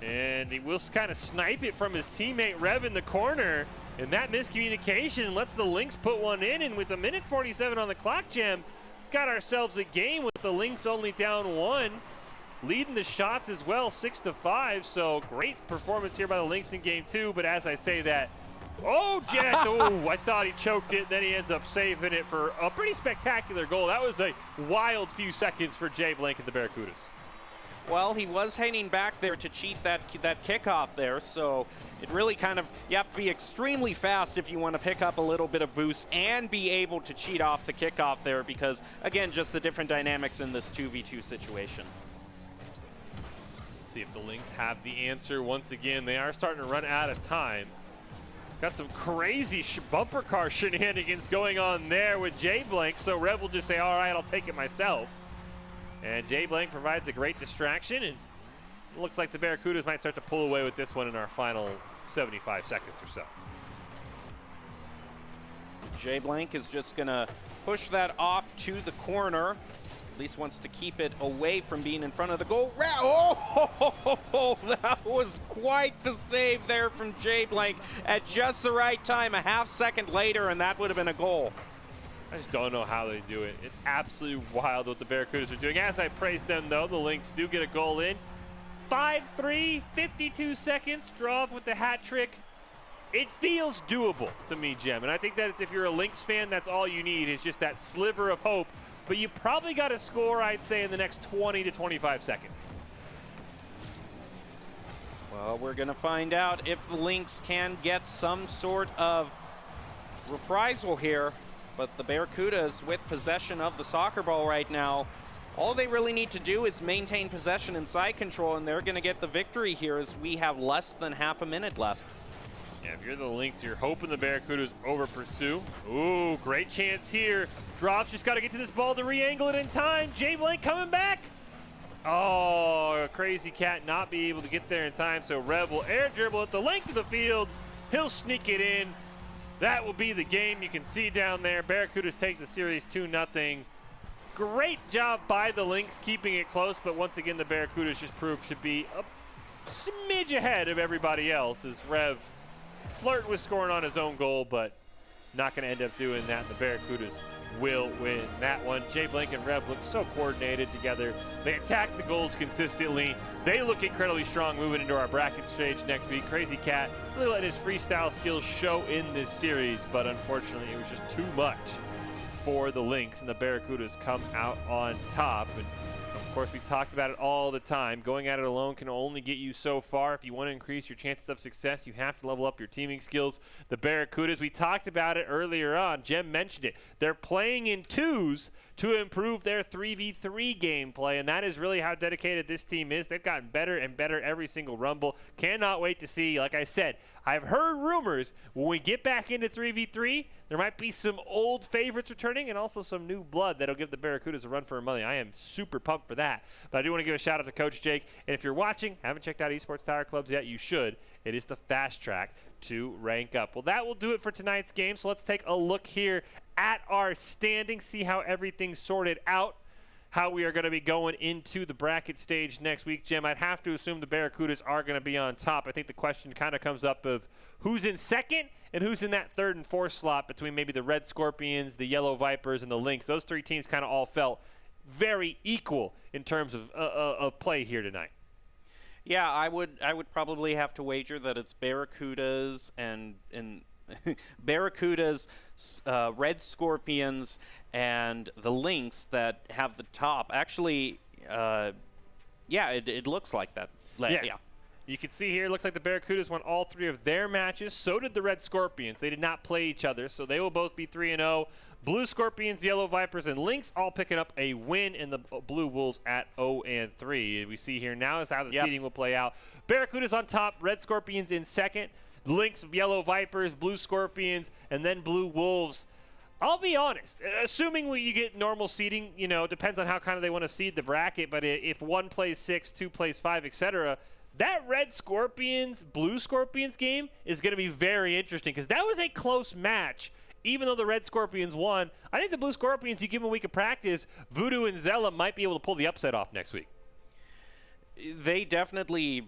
Speaker 1: and he will kind of snipe it from his teammate Rev in the corner, and that miscommunication lets the Lynx put one in, and with a minute 47 on the clock, Gem, got ourselves a game with the Lynx only down 1. Leading the shots as well, 6-5. So great performance here by the Lynx in Game 2. But as I say that, I thought he choked it. Then he ends up saving it for a pretty spectacular goal. That was a wild few seconds for Jay Blank and the Barracudas.
Speaker 2: Well, he was hanging back there to cheat that kickoff there. So it really kind of, you have to be extremely fast if you want to pick up a little bit of boost and be able to cheat off the kickoff there, because, again, just the different dynamics in this 2v2 situation.
Speaker 1: See if the Lynx have the answer once again. They are starting to run out of time. Got some crazy bumper car shenanigans going on there with Jay Blank, so Rev will just say, all right, I'll take it myself. And Jay Blank provides a great distraction, and it looks like the Barracudas might start to pull away with this one in our final 75 seconds or so.
Speaker 2: Jay Blank is just going to push that off to the corner. At least wants to keep it away from being in front of the goal. Oh, that was quite the save there from Jay Blank at just the right time, a half second later, and that would have been a goal.
Speaker 1: I just don't know how they do it. It's absolutely wild what the Barracudas are doing. As I praise them, though, the Lynx do get a goal in. 5-3, 52 seconds, Drav with the hat trick. It feels doable to me, Gem, and I think that if you're a Lynx fan, that's all you need is just that sliver of hope. But you probably got to score, I'd say, in the next 20 to 25 seconds.
Speaker 2: Well, we're going to find out if the Lynx can get some sort of reprisal here. But the Barracudas with possession of the soccer ball right now, all they really need to do is maintain possession and side control, and they're going to get the victory here as we have less than half a minute left.
Speaker 1: Yeah, if you're the Lynx, you're hoping the Barracudas over-pursue. Ooh, great chance here. Drav's just got to get to this ball to re-angle it in time. Jay Blank coming back. Oh, Crazy Cat not be able to get there in time, so Rev will air dribble at the length of the field. He'll sneak it in. That will be the game. You can see down there, Barracudas take the series 2-0. Great job by the Lynx keeping it close, but once again, the Barracudas just proved to be a smidge ahead of everybody else as Rev flirt with scoring on his own goal, but not going to end up doing that. The Barracudas will win that one. Jay Blank and Rev look so coordinated together. They attack the goals consistently. They look incredibly strong moving into our bracket stage next week. Crazy Cat really let his freestyle skills show in this series, but unfortunately it was just too much for the Lynx, and the Barracudas come out on top. And of course, we talked about it all the time. Going at it alone can only get you so far. If you want to increase your chances of success, you have to level up your teaming skills. The Barracudas, we talked about it earlier on. Jem mentioned it. They're playing in twos to improve their 3v3 gameplay, and that is really how dedicated this team is. They've gotten better and better every single Rumble. Cannot wait to see. Like I said, I've heard rumors when we get back into 3v3, there might be some old favorites returning and also some new blood that'll give the Barracudas a run for money. I am super pumped for that. But I do want to give a shout out to Coach Jake. And if you're watching, haven't checked out Esports Tower Clubs yet, you should. It is the fast track to rank up. Well, that will do it for tonight's game. So let's take a look here at our standings, see how everything's sorted out, how we are going to be going into the bracket stage next week. Jim, I'd have to assume the Barracudas are going to be on top. I think the question kind of comes up of who's in second and who's in that third and fourth slot between maybe the Red Scorpions, the Yellow Vipers, and the Lynx. Those three teams kind of all felt very equal in terms of play here tonight.
Speaker 2: Yeah, I would probably have to wager that it's Barracudas and Barracudas, Red Scorpions, and the Lynx that have the top. Actually, yeah, it looks like that. Yeah.
Speaker 1: You can see here, it looks like the Barracudas won all three of their matches. So did the Red Scorpions. They did not play each other, so they will both be 3-0. Blue Scorpions, Yellow Vipers, and Lynx all picking up a win, in the Blue Wolves at 0-3. We see here now is how the seeding will play out. Barracudas on top, Red Scorpions in second, Lynx, Yellow Vipers, Blue Scorpions, and then Blue Wolves. I'll be honest, assuming you get normal seeding, depends on how kind of they want to seed the bracket, but if one plays 6, 2 plays 5, etc., that Red Scorpions, Blue Scorpions game is going to be very interesting because that was a close match. Even though the Red Scorpions won, I think the Blue Scorpions, you give them a week of practice, Voodoo and Zella might be able to pull the upset off next week.
Speaker 2: They definitely,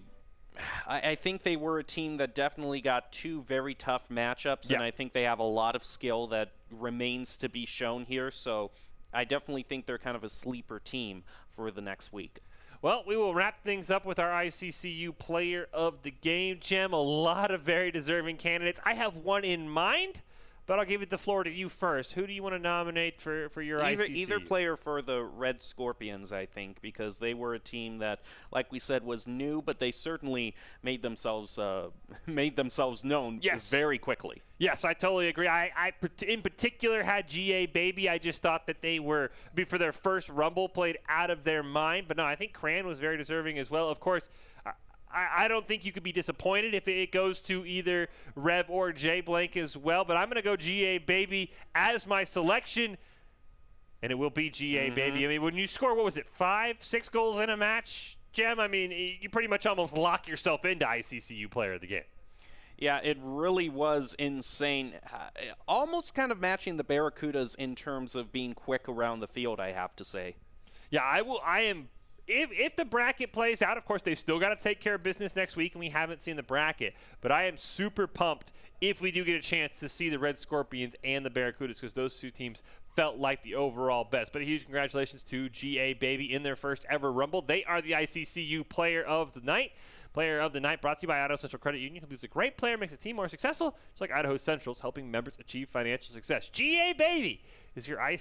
Speaker 2: I think they were a team that definitely got two very tough matchups, and I think they have a lot of skill that remains to be shown here. So I definitely think they're kind of a sleeper team for the next week.
Speaker 1: Well, we will wrap things up with our ICCU Player of the Game, Jem. A lot of very deserving candidates. I have one in mind, but I'll give the floor to you first. Who do you want to nominate for your ICCU?
Speaker 2: Either player for the Red Scorpions, I think, because they were a team that, like we said, was new, but they certainly made themselves known very quickly.
Speaker 1: Yes, I totally agree. I in particular had GA Baby. I just thought that they were, for their first Rumble, played out of their mind. But no, I think Cran was very deserving as well. Of course, I don't think you could be disappointed if it goes to either Rev or J Blank as well. But I'm going to go GA Baby as my selection, and it will be GA Baby. I mean, when you score, 5, 6 goals in a match, Jem, I mean, you pretty much almost lock yourself into ICCU Player of the Game.
Speaker 2: Yeah, it really was insane. Almost kind of matching the Barracudas in terms of being quick around the field, I have to say.
Speaker 1: Yeah, I am. If the bracket plays out, of course, they still got to take care of business next week, and we haven't seen the bracket. But I am super pumped if we do get a chance to see the Red Scorpions and the Barracudas, because those two teams felt like the overall best. But a huge congratulations to GA Baby in their first ever Rumble. They are the ICCU Player of the Night. Player of the Night brought to you by Idaho Central Credit Union, who's a great player, makes the team more successful, just like Idaho Central's helping members achieve financial success. GA Baby is your Idaho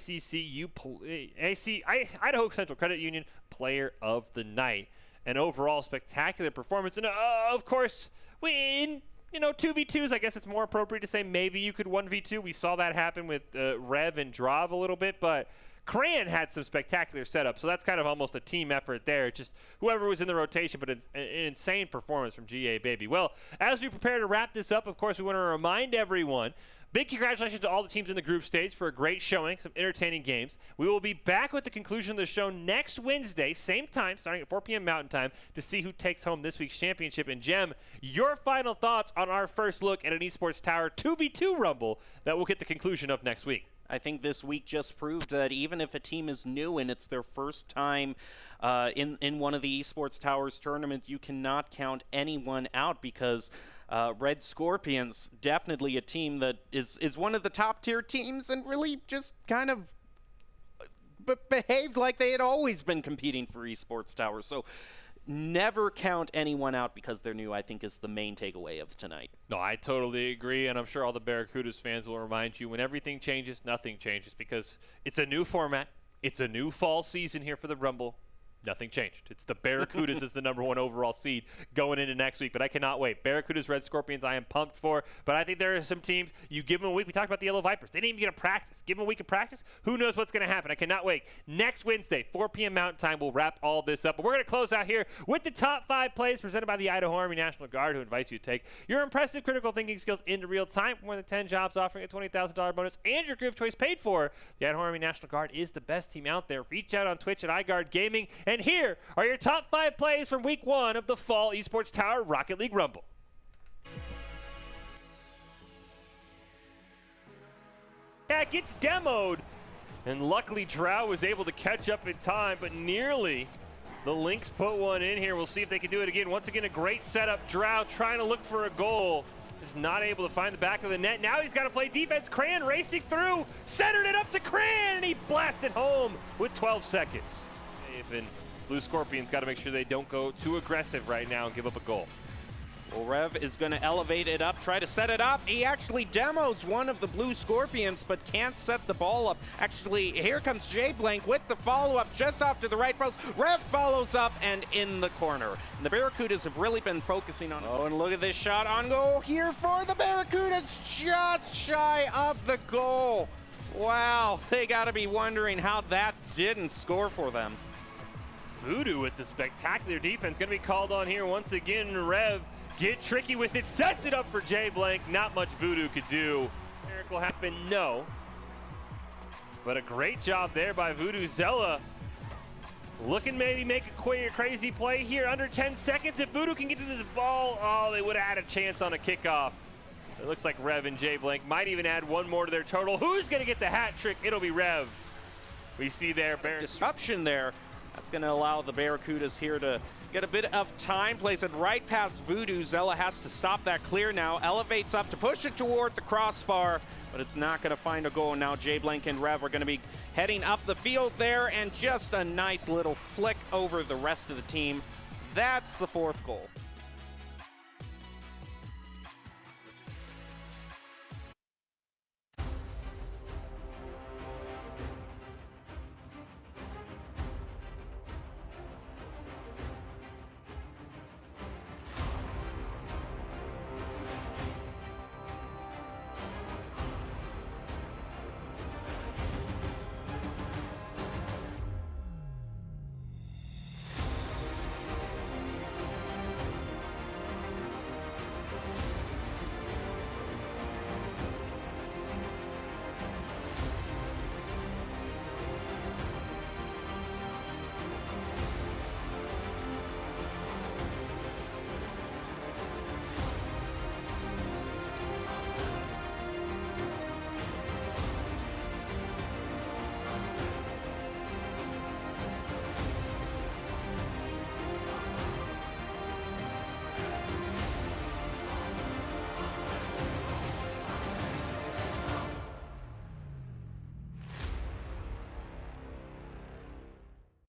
Speaker 1: Central Credit Union Player of the Night. An overall spectacular performance. And, of course, in 2v2s, I guess it's more appropriate to say maybe you could 1v2. We saw that happen with Rev and Drav a little bit, but Cran had some spectacular setups, so that's kind of almost a team effort there. Just whoever was in the rotation, but an insane performance from GA Baby. Well, as we prepare to wrap this up, of course, we want to remind everyone, big congratulations to all the teams in the group stage for a great showing, some entertaining games. We will be back with the conclusion of the show next Wednesday, same time, starting at 4 p.m. Mountain Time, to see who takes home this week's championship. And Jem, your final thoughts on our first look at an Esports Tower 2v2 Rumble that we'll get the conclusion of next week.
Speaker 2: I think this week just proved that even if a team is new and it's their first time in one of the Esports Towers tournament, you cannot count anyone out because Red Scorpions, definitely a team that is one of the top tier teams and really just kind of behaved like they had always been competing for Esports Tower. So never count anyone out because they're new, I think, is the main takeaway of tonight.
Speaker 1: No, I totally agree, and I'm sure all the Barracudas fans will remind you when everything changes, nothing changes, because it's a new format. It's a new fall season here for the Rumble. Nothing changed. It's the Barracudas as the #1 overall seed going into next week, but I cannot wait. Barracudas, Red Scorpions, I am pumped for, but I think there are some teams, you give them a week. We talked about the Yellow Vipers. They didn't even get a practice. Give them a week of practice. Who knows what's going to happen? I cannot wait. Next Wednesday, 4 p.m. Mountain Time, we'll wrap all this up, but we're going to close out here with the top 5 plays presented by the Idaho Army National Guard, who invites you to take your impressive critical thinking skills into real time. More than 10 jobs offering a $20,000 bonus and your groove choice paid for. The Idaho Army National Guard is the best team out there. Reach out on Twitch at iGuard Gaming, and here are your top 5 plays from week 1 of the Fall Esports Tower Rocket League Rumble. Yeah, it gets demoed, and luckily Drow was able to catch up in time, but nearly the Lynx put one in here. We'll see if they can do it again. Once again, a great setup. Drow trying to look for a goal. Is not able to find the back of the net. Now he's got to play defense. Cran racing through, centered it up to Cran, and he blasted home with 12 seconds. Even Blue Scorpions got to make sure they don't go too aggressive right now and give up a goal.
Speaker 2: Well, Rev is going to elevate it up, try to set it up. He actually demos one of the Blue Scorpions, but can't set the ball up. Actually, here comes J-Blank with the follow-up just off to the right post. Rev follows up and in the corner. And the Barracudas have really been focusing on... Oh, and look at this shot on goal here for the Barracudas, just shy of the goal. Wow, they got to be wondering how that didn't score for them.
Speaker 1: Voodoo with the spectacular defense. Going to be called on here once again. Rev get tricky with it, sets it up for J-Blank. Not much Voodoo could do. Miracle happen, no. But a great job there by Voodoo. Zella looking maybe make a crazy play here. Under 10 seconds. If Voodoo can get to this ball, oh, they would have had a chance on a kickoff. It looks like Rev and J-Blank might even add one more to their total. Who's going to get the hat trick? It'll be Rev. We see there.
Speaker 2: Disruption there. That's going to allow the Barracudas here to get a bit of time. Plays it right past Voodoo. Zella has to stop that clear now. Elevates up to push it toward the crossbar, but it's not going to find a goal. Now J-Blank and Rev are going to be heading up the field there, and just a nice little flick over the rest of the team. That's the 4th goal.